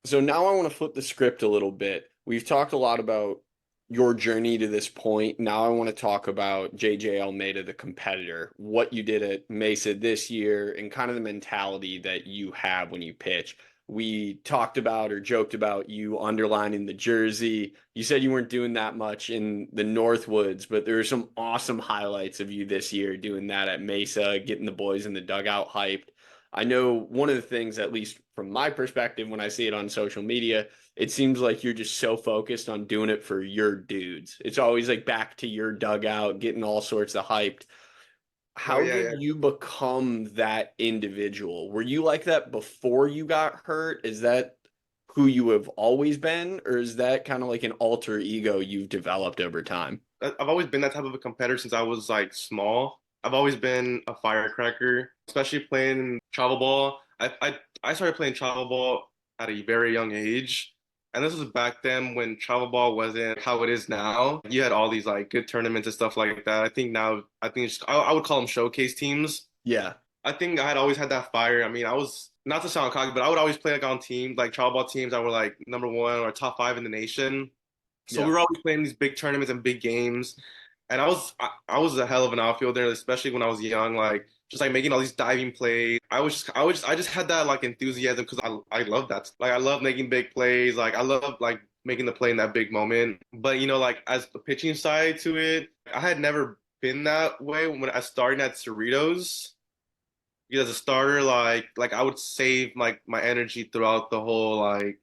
So now I want to flip the script a little bit. We've talked a lot about your journey to this point. Now I want to talk about JJ Almeda, the competitor, what you did at Mesa this year, and kind of the mentality that you have when you pitch. We talked about or joked about you underlining the jersey. You said you weren't doing that much in the Northwoods, but there are some awesome highlights of you this year doing that at Mesa, getting the boys in the dugout hyped. I know one of the things, at least from my perspective, when I see it on social media, it seems like you're just so focused on doing it for your dudes. It's always like back to your dugout, getting all sorts of hyped. No, How yeah, did yeah. you become that individual? Were you like that before you got hurt? Is that who you have always been, or is that kind of like an alter ego you've developed over time? I've always been that type of a competitor since I was like small. I've always been a firecracker, especially playing travel ball. I started playing travel ball at a very young age. And this was back then when travel ball wasn't how it is now. You had all these like good tournaments and stuff like that. I think now, I think I would call them showcase teams. Yeah. I think I had always had that fire. I mean, I was not to sound cocky, but I would always play like on teams, like travel ball teams that were like number one or top five in the nation. So we Yeah. were always playing these big tournaments and big games. And I was a hell of an outfielder, especially when I was young, like just like making all these diving plays. I just had that like enthusiasm because I love that. Like I love making big plays. Like I love like making the play in that big moment. But you know, like as the pitching side to it, I had never been that way when I started at Cerritos. Because as a starter, like I would save like my energy throughout the whole like.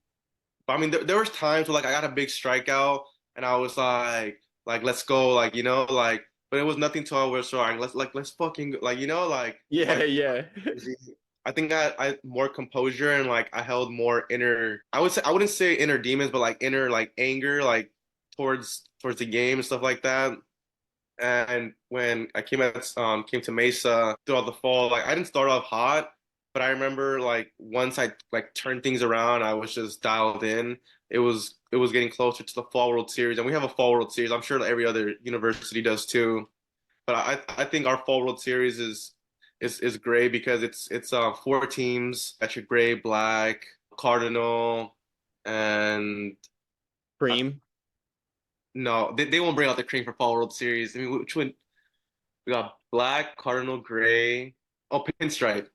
But I mean, there was times where like I got a big strikeout and I was like let's go, like you know, like. But it was nothing to our so like let's fucking like you know Yeah, like yeah. I think I had more composure and like I held more inner. I would say I wouldn't say inner demons, but like inner like anger like towards the game and stuff like that. And when I came to Mesa throughout the fall, like I didn't start off hot, but I remember like once I like turned things around, I was just dialed in. It was getting closer to the Fall World Series, and we have a Fall World Series. I'm sure that every other university does too. But I think our Fall World Series is great because it's four teams. That's your gray, black, cardinal, and uh, Cream. no, they won't bring out the cream for Fall World Series. I mean, which one? We got black, cardinal, gray. Oh, pinstripe.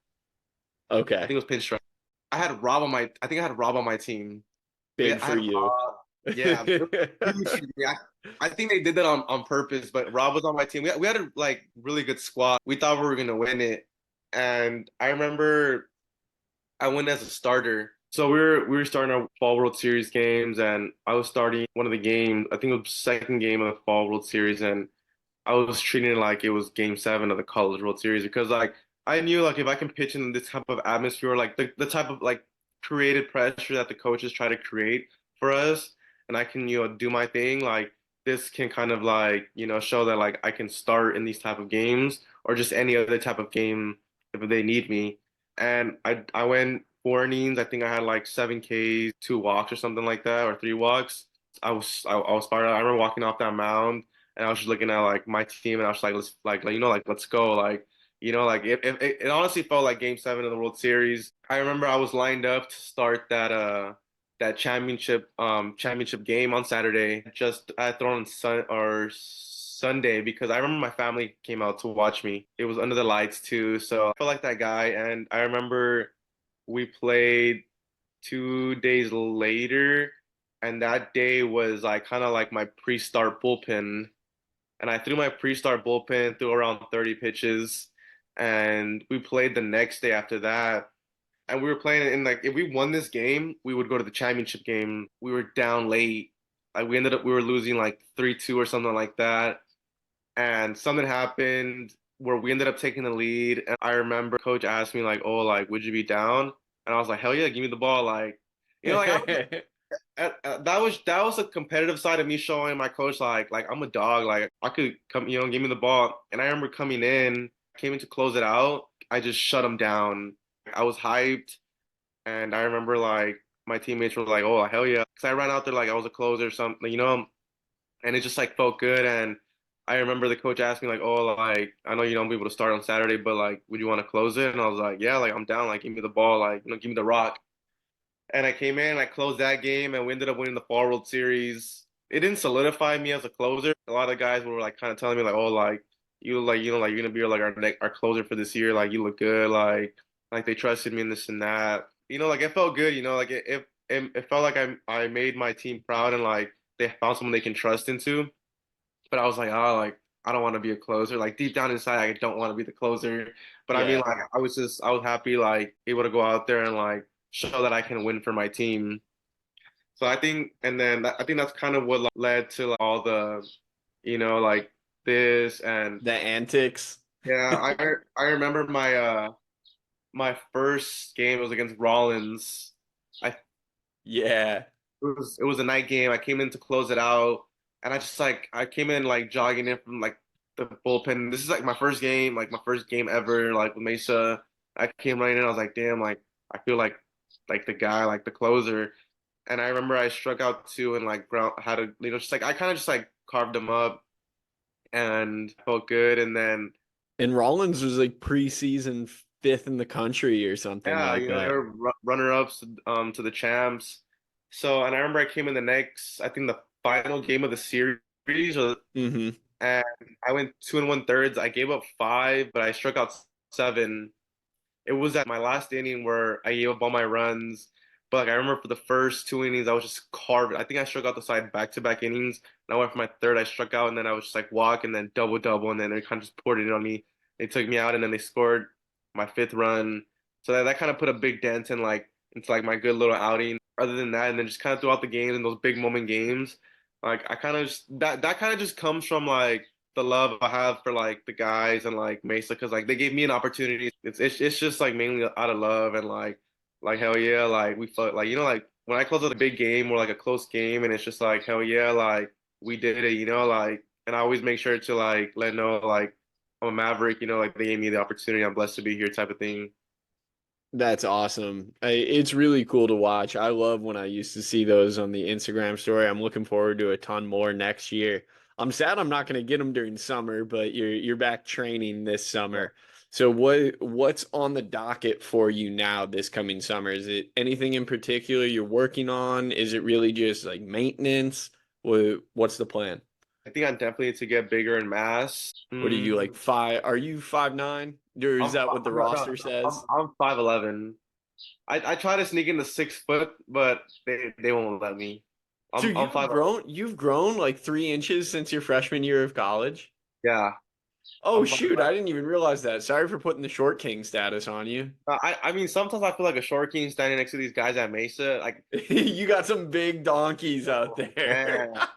I Okay. think it was pinstripe. I think I had Rob on my team. Big I for had you. Rob. Yeah, it was huge for me. I think they did that on purpose, but Rob was on my team. We had a like really good squad. We thought we were gonna win it, and I remember I went as a starter. So we were starting our Fall World Series games, and I was starting one of the games. I think it was second game of the Fall World Series, and I was treating it like it was game seven of the College World Series because like I knew like if I can pitch in this type of atmosphere, like the type of like created pressure that the coaches try to create for us, and I can, do my thing, like this can kind of like, show that like I can start in these type of games or just any other type of game if they need me. And I went 4 innings. I think I had like 7 Ks, 2 walks or something like that, or 3 walks. I was fired up. I remember walking off that mound and I was just looking at like my team, and I was like, let's like let's go, like like it honestly felt like Game 7 of the World Series. I remember I was lined up to start that championship game on Saturday. Just I had thrown on Sunday because I remember my family came out to watch me. It was under the lights too, so I felt like that guy. And I remember we played 2 days later, and that day was like kind of like my pre-start bullpen, and I threw my pre-start bullpen, threw around 30 pitches, and we played the next day after that. And we were playing in like if we won this game, we would go to the championship game. We were down late. Like we were losing like 3-2 or something like that. And something happened where we ended up taking the lead. And I remember coach asked me like, "Oh, like would you be down?" And I was like, "Hell yeah, give me the ball." Like, like that was a competitive side of me showing my coach like I'm a dog, like I could come, give me the ball. And I remember coming in, came in to close it out. I just shut him down. I was hyped, and I remember like my teammates were like, "Oh hell yeah," because I ran out there like I was a closer or something, and it just like felt good. And I remember the coach asking like, "Oh, like I know you don't be able to start on Saturday, but like would you want to close it?" And I was like, "Yeah, like I'm down. Like give me the ball, like give me the rock." And I came in, I closed that game, and we ended up winning the Fall World Series. It didn't solidify me as a closer. A lot of guys were like kind of telling me like, "Oh, like you like like you're gonna be like our closer for this year. Like you look good. Like they trusted me in this and that. Like it felt good. Like it felt like I made my team proud and like they found someone they can trust into. But I was like, like I don't want to be a closer. Like deep down inside, I don't want to be the closer. But I mean, Yeah. like I was happy like able to go out there and like show that I can win for my team. So I think, and then I think that's kind of what like, led to like, all the, like this and The antics. yeah, I remember my first game was against Rollins. I Yeah. it was a night game. I came in to close it out, and I came in like jogging in from like the bullpen. This is like my first game ever, like with Mesa. I came right in. I was like, damn, like I feel like the guy, like the closer. And I remember I struck out two and like ground had a just like I kind of just like carved them up and felt good. And then And Rollins was like preseason fifth in the country or something yeah, like they that. were runner-ups to the champs. So and I remember I came in the next, I think the final game of the series, Hmm. and I went 2 1/3. I gave up five, but I struck out seven. It was at my last inning where I gave up all my runs. But like I remember for the first two innings, I was just carved. I think I struck out the side back-to-back innings. And I went for my third, I struck out, and then I was just like walk and then double double, and then they kind of just poured it in on me. They took me out, and then they scored my fifth run. So that kind of put a big dent in like into like my good little outing. Other than that, and then just kind of throughout the game and those big moment games, like I kind of just that kind of just comes from like the love I have for like the guys and like Mesa because like they gave me an opportunity. It's just like mainly out of love and like hell yeah, like we felt like like when I close out a big game or like a close game and it's just like hell yeah, like we did it, like and I always make sure to like let know like I'm a Maverick, like they gave me the opportunity. I'm blessed to be here type of thing. That's awesome. It's really cool to watch. I love when I used to see those on the Instagram story. I'm looking forward to a ton more next year. I'm sad I'm not going to get them during summer, but you're back training this summer. So what's on the docket for you now this coming summer? Is it anything in particular you're working on? Is it really just like maintenance? What's the plan? I think I'm definitely to get bigger in mass. What are you like five? Are you 5'9"? Or is that what the No, no, roster says? I'm 5'11". I try to sneak into 6 foot, but they won't let me. Dude, I'm 5'11". you've grown like 3 inches since your freshman year of college. Yeah, Oh I'm shoot, 5'11". I didn't even realize that. Sorry for putting the short king status on you. I mean sometimes I feel like a short king standing next to these guys at Mesa. Like, You got some big donkeys out oh, there. man,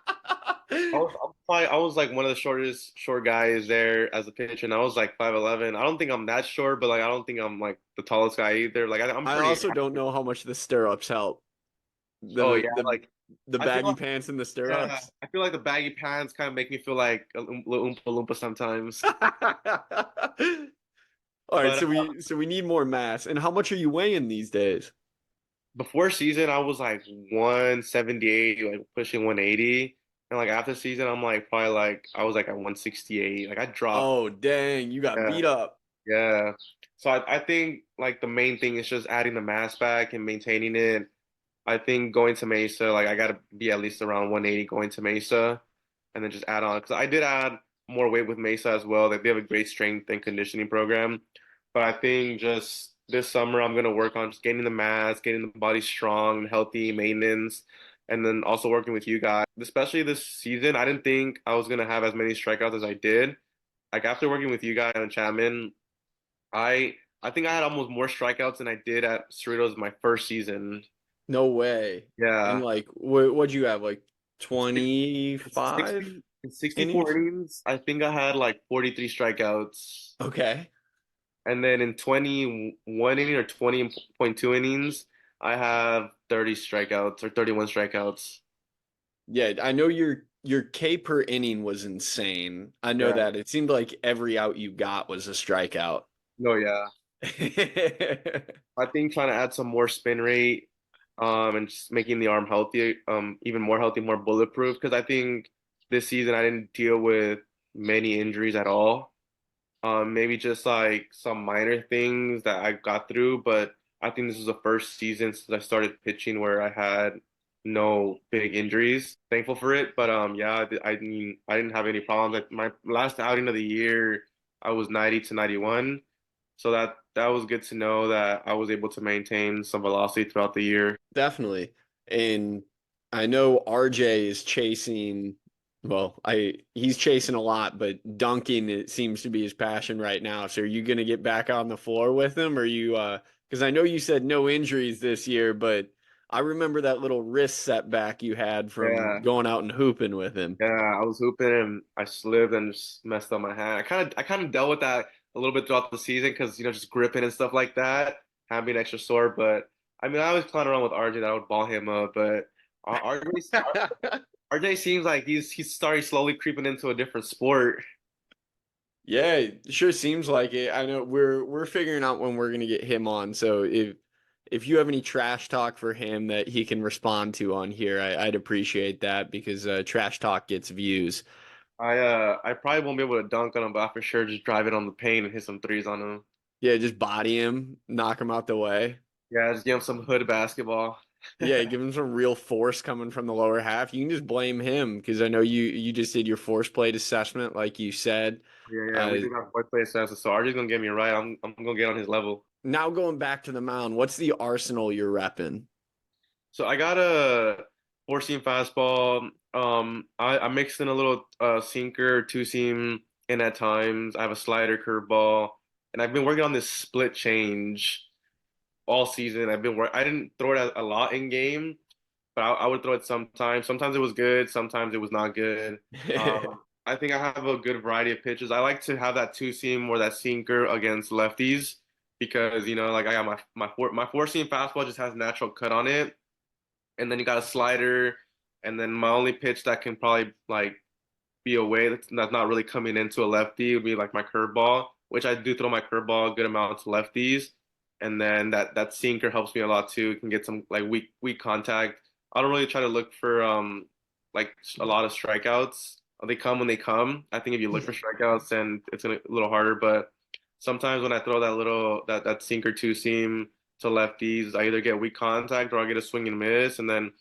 I was like one of the short guys there as a pitcher, and I was like 5'11". I don't think I'm that short, but like I don't think I'm like the tallest guy either. Like I'm I pretty. also don't know how much the stirrups help. Oh The yeah, the like the I feel baggy like pants and the yeah, stirrups. I feel like the baggy pants kind of make me feel like a little Oompa Loompa sometimes. All right, But so we need more mass. And how much are you weighing these days? before season, I was like 178, like pushing 180. And like after season, I'm like probably like I was like at 168. Like I dropped. Oh, dang, you got Yeah, beat up. yeah. So I think like the main thing is just adding the mass back and maintaining it. I think going to Mesa, like I gotta be at least around 180 going to Mesa, and then just add on because I did add more weight with Mesa as well. Like they have a great strength and conditioning program, but I think just this summer I'm gonna work on just getting the mass, getting the body strong and healthy, maintenance, and then also working with you guys. Especially this season, I didn't think I was gonna have as many strikeouts as I did. Like after working with you guys and Chapman, I think I had almost more strikeouts than I did at Cerritos my first season. No way. And Yeah. like, what'd you have? Like In 25 60, in 64 innings? innings, I think I had like 43 strikeouts. Okay. And then in 21 inning or 20.2 innings, I have 30 strikeouts or 31 strikeouts. Yeah, I know your K per inning was insane. I know Yeah. that. It seemed like every out you got was a strikeout. No, yeah. I think trying to add some more spin rate, and just making the arm healthy, even more healthy, more bulletproof. Because I think this season I didn't deal with many injuries at all. Maybe just like some minor things that I got through, but I think this is the first season since I started pitching where I had no big injuries. Thankful for it, but yeah, I mean, I didn't have any problems. Like my last outing of the year, I was 90 to 91, so that was good to know that I was able to maintain some velocity throughout the year. Definitely. And I know RJ is chasing Well, he's chasing a lot, but dunking it seems to be his passion right now. So are you going to get back on the floor with him? Or you because I know you said no injuries this year, but I remember that little wrist setback you had from Yeah, going out and hooping with him. yeah. I was hooping and I slipped and just messed up my hand. I kind of dealt with that a little bit throughout the season because just gripping and stuff like that, having extra sore. But I mean, I was clowning around with RJ that I would ball him up, but RJ seems like he's starting slowly creeping into a different sport. Yeah, it sure seems like it. I know we're figuring out when we're gonna get him on. So if you have any trash talk for him that he can respond to on here, I'd appreciate that because trash talk gets views. I probably won't be able to dunk on him, but I for sure just drive it on the paint and hit some threes on him. Yeah, just body him, knock him out the way. Yeah, just give him some hood basketball. Yeah, give him some real force coming from the lower half. You can just blame him because I know you just did your force plate assessment, like you said. Yeah, we Uh, do got boy play sets, so RJ's gonna get me right. I'm gonna get on his level. Now going back to the mound, what's the arsenal you're repping? So I got a four seam fastball. I mixed in a little sinker, two seam in at times. I have a slider curveball, and I've been working on this split change all season. I didn't throw it a lot in game, but I would throw it sometimes. Sometimes it was good, sometimes it was not good. I think I have a good variety of pitches. I like to have that two seam or that sinker against lefties because like I got my four seam fastball just has natural cut on it, and then you got a slider, and then my only pitch that can probably like be away that's not really coming into a lefty would be like my curveball, which I do throw my curveball a good amount to lefties, and then that sinker helps me a lot too. It can get some like weak contact. I don't really try to look for like a lot of strikeouts. They come when they come. I think if you look for strikeouts, then it's a little harder. But sometimes when I throw that sinker two seam to lefties, I either get weak contact or I get a swing and miss, and then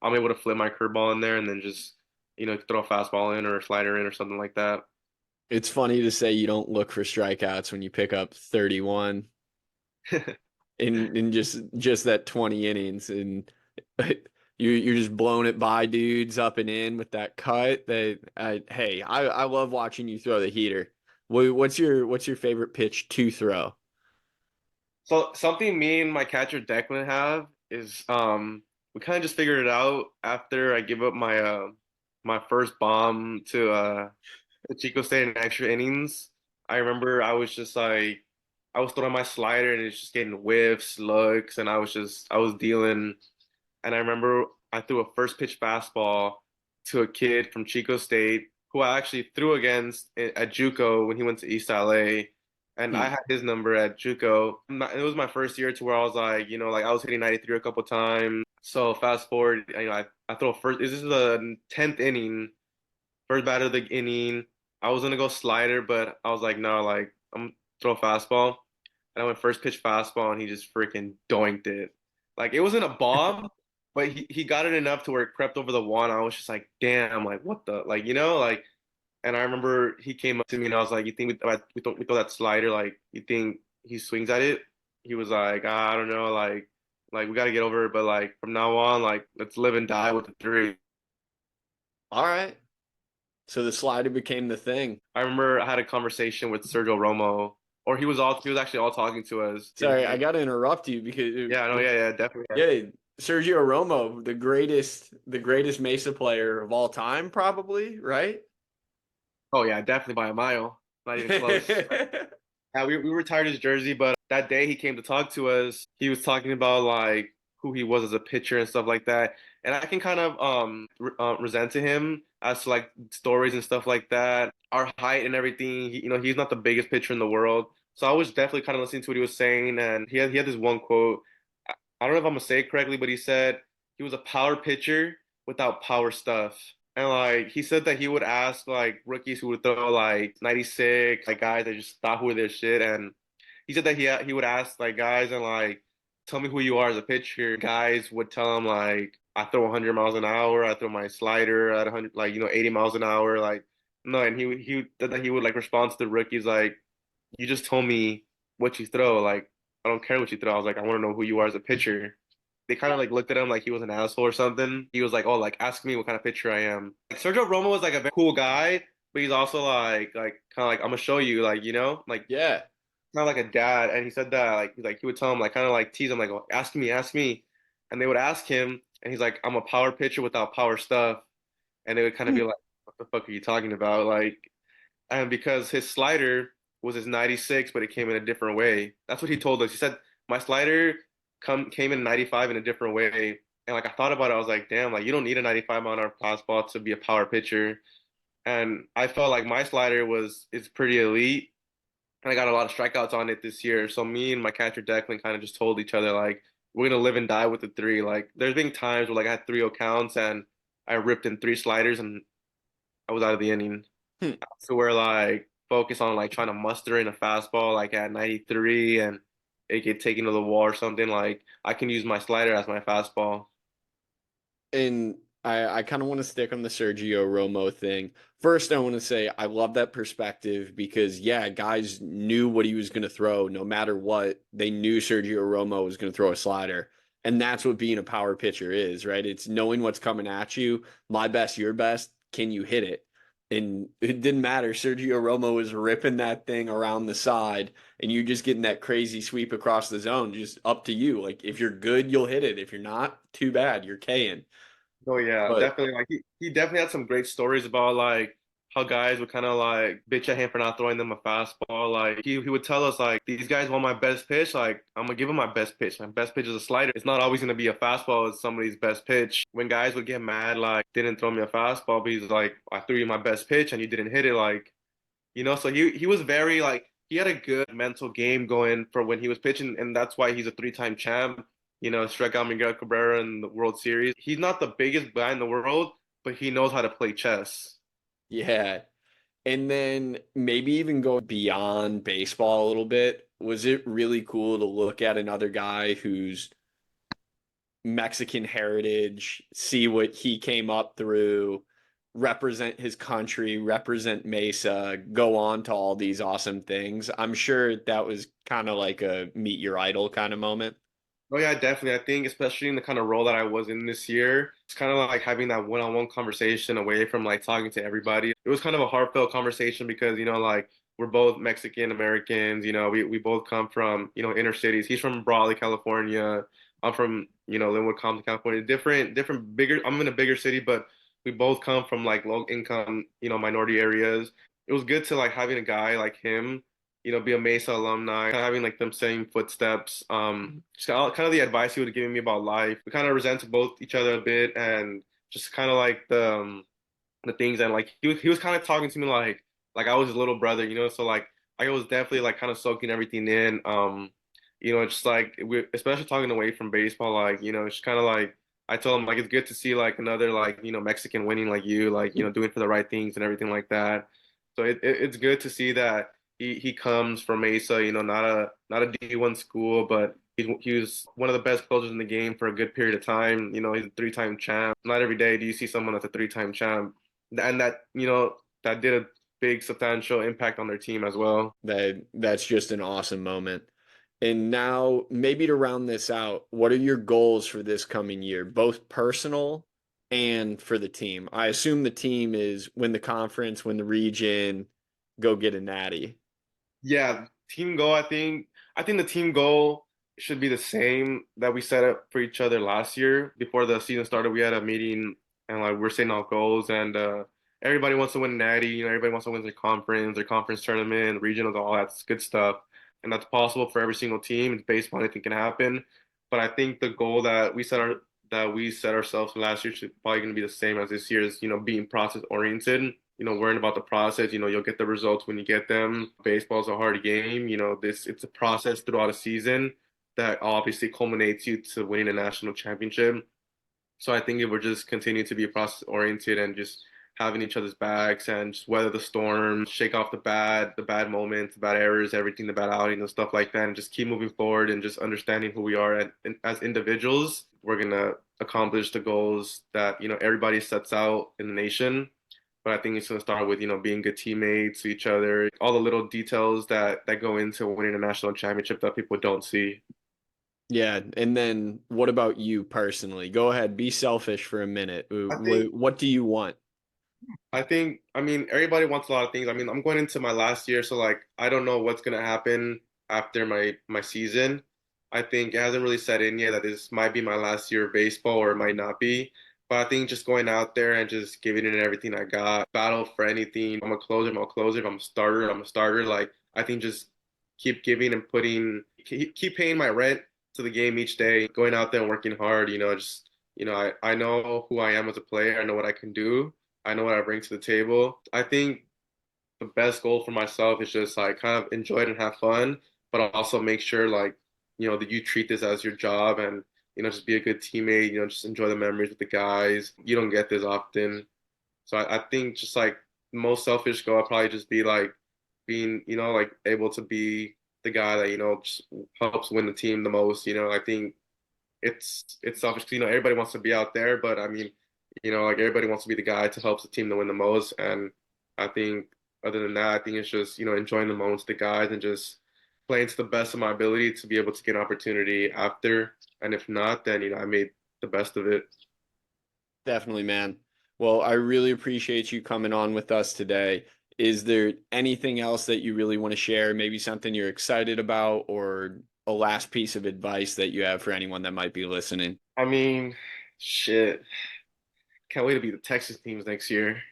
I'm able to flip my curveball in there and then just throw a fastball in or a slider in or something like that. It's funny to say you don't look for strikeouts when you pick up 31 in just that 20 innings and you're just blowing it by dudes up and in with that cut. Hey, I love watching you throw the heater. What's your favorite pitch to throw? So something me and my catcher Declan have is we kind of just figured it out after I give up my first bomb to Chico State in extra innings. I remember I was throwing my slider and it's just getting whiffs, looks, and I was dealing. And I remember I threw a first pitch fastball to a kid from Chico State who I actually threw against at JUCO when he went to East LA. And I Hmm. had his number at JUCO. It was my first year to where I was like, like I was hitting 93 a couple times. So fast forward, I throw first. This is the 10th inning, first batter of the inning. I was gonna go slider, but I was like, no, like I'm throw a fastball. And I went first pitch fastball, and he just freaking doinked it. Like it wasn't a bomb, but he got it enough to where it crept over the wall. And I was just like, damn, like what the, like like. And I remember he came up to me, and I was like, you think we throw that slider? Like you think he swings at it? He was like, I don't know, like we got to get over it, but like from now on, like let's live and die with the three. All right. So the slider became the thing. I remember I had a conversation with Sergio Romo, or he was actually all talking to us. Sorry, I got to interrupt you because Yeah, no, yeah, definitely. Yeah. yeah, Sergio Romo, the greatest Mesa player of all time, probably, right? Oh yeah, definitely by a mile, not even close. Yeah, we retired his jersey, but that day he came to talk to us. He was talking about like who he was as a pitcher and stuff like that. And I can kind of resent to him as to like stories and stuff like that. Our height and everything. He's not the biggest pitcher in the world. So I was definitely kind of listening to what he was saying, and he had this one quote. I don't know if I'm gonna say it correctly, but he said he was a power pitcher without power stuff. And like he said that he would ask like rookies who would throw like 96, like guys that just thought who were their shit. And he said that he would ask like guys and like tell me who you are as a pitcher. Guys would tell him like I throw 100 miles an hour, I throw my slider at 100 like 80 miles an hour, like no. And he said that he would like respond to the rookies like you just told me what you throw, like I don't care what you throw. I was like I want to know who you are as a pitcher. They kind of like looked at him like he was an asshole or something. He was like, "Oh, like ask me what kind of pitcher I am." Like Sergio Romo was like a very cool guy, but he's also like kind of like I'm gonna show you, like like Yeah. kind of like a dad. And he said that like he would tell him like kind of like tease him like, oh, ask me," and they would ask him, and he's like, "I'm a power pitcher without power stuff," and they would kind of be like, "What the fuck are you talking about?" Like, and because his slider was his 96, but it came in a different way. That's what he told us. He said, "My slider came in 95 in a different way." And like I thought about it, I was like, damn, like you don't need a 95 mile an hour fastball to be a power pitcher. And I felt like my slider was is pretty elite. And I got a lot of strikeouts on it this year. So me and my catcher Declan kind of just told each other like we're gonna live and die with the three. Like there's been times where like I had 3-0 counts and I ripped in three sliders and I was out of the inning. Hmm. So we're like focused on like trying to muster in a fastball like at 93 and it get taken to the wall or something. Like I can use my slider as my fastball. And I kind of want to stick on the Sergio Romo thing. First, I want to say I love that perspective because, yeah, guys knew what he was going to throw no matter what. They knew Sergio Romo was going to throw a slider. And that's what being a power pitcher is, right? It's knowing what's coming at you. My best, your best. Can you hit it? And it didn't matter. Sergio Romo was ripping that thing around the side, and you're just getting that crazy sweep across the zone. Just up to you. Like, if you're good, you'll hit it. If you're not, too bad. You're K'ing. Oh yeah, But definitely. Like he definitely had some great stories about like how guys would kind of like bitch at him for not throwing them a fastball. Like he would tell us like these guys want my best pitch. Like I'm gonna give them my best pitch. My best pitch is a slider. It's not always gonna be a fastball. It's somebody's best pitch. When guys would get mad like didn't throw me a fastball, but he's like I threw you my best pitch and you didn't hit it. Like so he was very like he had a good mental game going for when he was pitching, and that's why he's a three-time champ. Struck out Miguel Cabrera in the World Series. He's not the biggest guy in the world, but he knows how to play chess. yeah. And then maybe even go beyond baseball a little bit. Was it really cool to look at another guy who's Mexican heritage, see what he came up through, represent his country, represent Mesa, go on to all these awesome things? I'm sure that was kind of like a meet your idol kind of moment. Oh yeah, definitely. I think especially in the kind of role that I was in this year, it's kind of like having that one-on-one conversation away from like talking to everybody. It was kind of a heartfelt conversation because, like we're both Mexican Americans, we both come from, inner cities. He's from Brawley, California. I'm from, Linwood, Compton, California. Different bigger, I'm in a bigger city, but we both come from like low income, minority areas. It was good to like having a guy like him be a Mesa alumni, kind of having like them same footsteps. Just kind of the advice he would have given me about life. We kind of resented both each other a bit, and just kind of like the things, and like he was kind of talking to me like I was his little brother, So like I was definitely like kind of soaking everything in. Just like especially talking away from baseball, like it's kind of like I told him like it's good to see like another like Mexican winning like you, like doing for the right things and everything like that. So it's good to see that he comes from Mesa, not a D1 school, but he was one of the best closers in the game for a good period of time. He's a three-time champ. Not every day do you see someone that's a three-time champ, and that did a big substantial impact on their team as well. That's just an awesome moment. And now, maybe to round this out, what are your goals for this coming year, both personal and for the team? I assume the team is win the conference, win the region, go get a natty. Yeah, team goal. I think the team goal should be the same that we set up for each other last year. Before the season started, we had a meeting and like we're setting out goals and everybody wants to win natty. Everybody wants to win their conference tournament, regionals, all that's good stuff. And that's possible for every single team. It's baseball, anything can happen. But I think the goal that we set ourselves last year should probably going to be the same as this year is, being process oriented, worrying about the process. You'll get the results when you get them. Baseball's a hard game. It's a process throughout a season that obviously culminates you to winning a national championship. So I think if we're just continue to be process oriented and just having each other's backs and just weather the storm, shake off the bad moments, the bad errors, everything, the bad outings and stuff like that, and just keep moving forward and just understanding who we are as individuals, we're gonna accomplish the goals that everybody sets out in the nation. But I think it's gonna start with being good teammates to each other, all the little details that go into winning a national championship that people don't see. Yeah. And then what about you personally? Go ahead, be selfish for a minute. I think What do you want? I mean, everybody wants a lot of things. I mean, I'm going into my last year, so like I don't know what's gonna happen after my season. I think it hasn't really set in yet that this might be my last year of baseball or it might not be. But I think just going out there and just giving it everything I got, battle for anything. I'm a closer, I'm a closer. If I'm a starter, I'm a starter. Like I think just keep giving and keep paying my rent to the game each day, going out there and working hard, just I know who I am as a player. I know what I can do. I know what I bring to the table. I think the best goal for myself is just like kind of enjoy it and have fun, but also make sure like, that you treat this as your job and, just be a good teammate, just enjoy the memories with the guys. You don't get this often. So I think just like the most selfish goal, I'd probably just be like being, like able to be the guy that, just helps win the team the most. I think it's selfish 'cause, everybody wants to be out there, but I mean, like everybody wants to be the guy to help the team to win the most. And I think other than that, I think it's just, enjoying the moments with the guys and just playing to the best of my ability to be able to get an opportunity after. And if not, then, I made the best of it. Definitely, man. Well, I really appreciate you coming on with us today. Is there anything else that you really want to share? Maybe something you're excited about, or a last piece of advice that you have for anyone that might be listening? I mean, shit. Can't wait to be the Texas teams next year.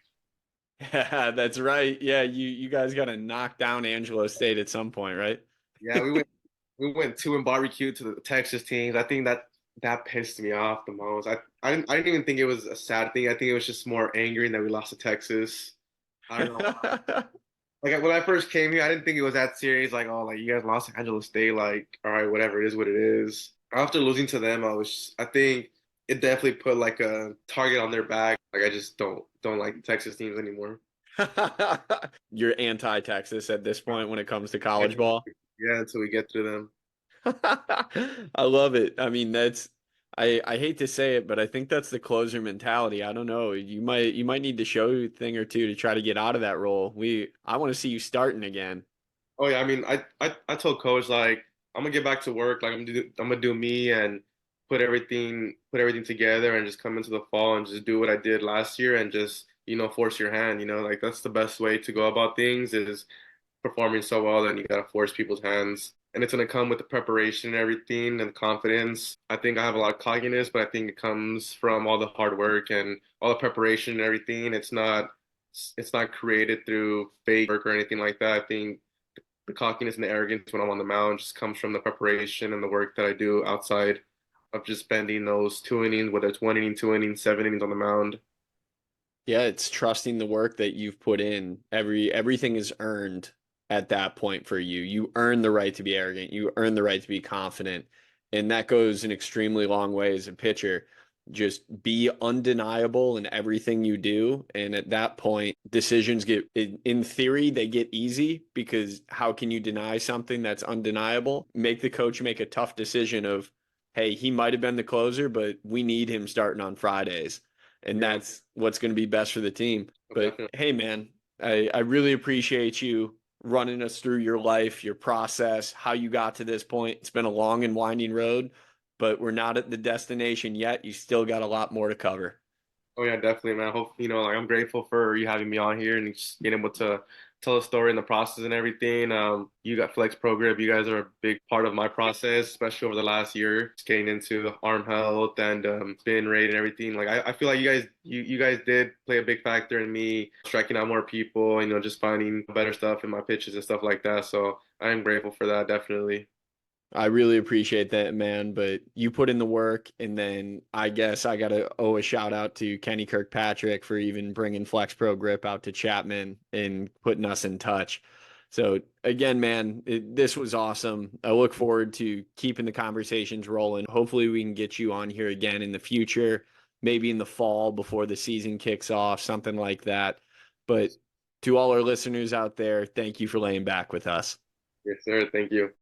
Yeah, that's right. Yeah, you guys got to knock down Angelo State at some point, right? Yeah, we went two and barbecue to the Texas teams. I think that pissed me off the most. I didn't even think it was a sad thing. I think it was just more angering that we lost to Texas. I don't know. Like when I first came here, I didn't think it was that serious. Like, oh, like you guys lost to Angelo State. Like, all right, whatever. It is what it is. After losing to them, I think it definitely put like a target on their back. Like, I just don't like Texas teams anymore. You're anti-Texas at this point when it comes to college And, ball. yeah, until we get through them. I love it. I mean, I hate to say it, but I think that's the closer mentality. I don't know. You might need to show a thing or two to try to get out of that role. I want to see you starting again. Oh yeah, I mean, I told coach like I'm gonna get back to work. Like I'm gonna do me and put everything together and just come into the fall and just do what I did last year and just force your hand. Like that's the best way to go about things is performing so well that you gotta force people's hands. And it's gonna come with the preparation and everything and the confidence. I think I have a lot of cockiness, but I think it comes from all the hard work and all the preparation and everything. It's not created through fake work or anything like that. I think the cockiness and the arrogance when I'm on the mound just comes from the preparation and the work that I do outside of just spending those 2 innings, whether it's 1 inning, 2 innings, 7 innings on the mound. Yeah, it's trusting the work that you've put in. Everything is earned at that point for you. You earn the right to be arrogant. You earn the right to be confident. And that goes an extremely long way as a pitcher. Just be undeniable in everything you do. And at that point, decisions in theory, they get easy because how can you deny something that's undeniable? Make the coach make a tough decision of, hey, he might have been the closer, but we need him starting on Fridays, and Yeah, that's what's going to be best for the team. But definitely. hey, man, I really appreciate you running us through your life, your process, how you got to this point. It's been a long and winding road, but we're not at the destination yet. You still got a lot more to cover. Oh yeah, definitely, man. I hope like I'm grateful for you having me on here and just being able to tell a story in the process and everything. You got Flex Program. You guys are a big part of my process, especially over the last year, just getting into arm health and spin rate and everything. Like I feel like you guys did play a big factor in me striking out more people, just finding better stuff in my pitches and stuff like that. So I am grateful for that, definitely. I really appreciate that, man. But you put in the work, and then I guess I got to owe a shout out to Kenny Kirkpatrick for even bringing Flex Pro Grip out to Chapman and putting us in touch. So again, man, this was awesome. I look forward to keeping the conversations rolling. Hopefully, we can get you on here again in the future, maybe in the fall before the season kicks off, something like that. But to all our listeners out there, thank you for laying back with us. Yes, sir. Thank you.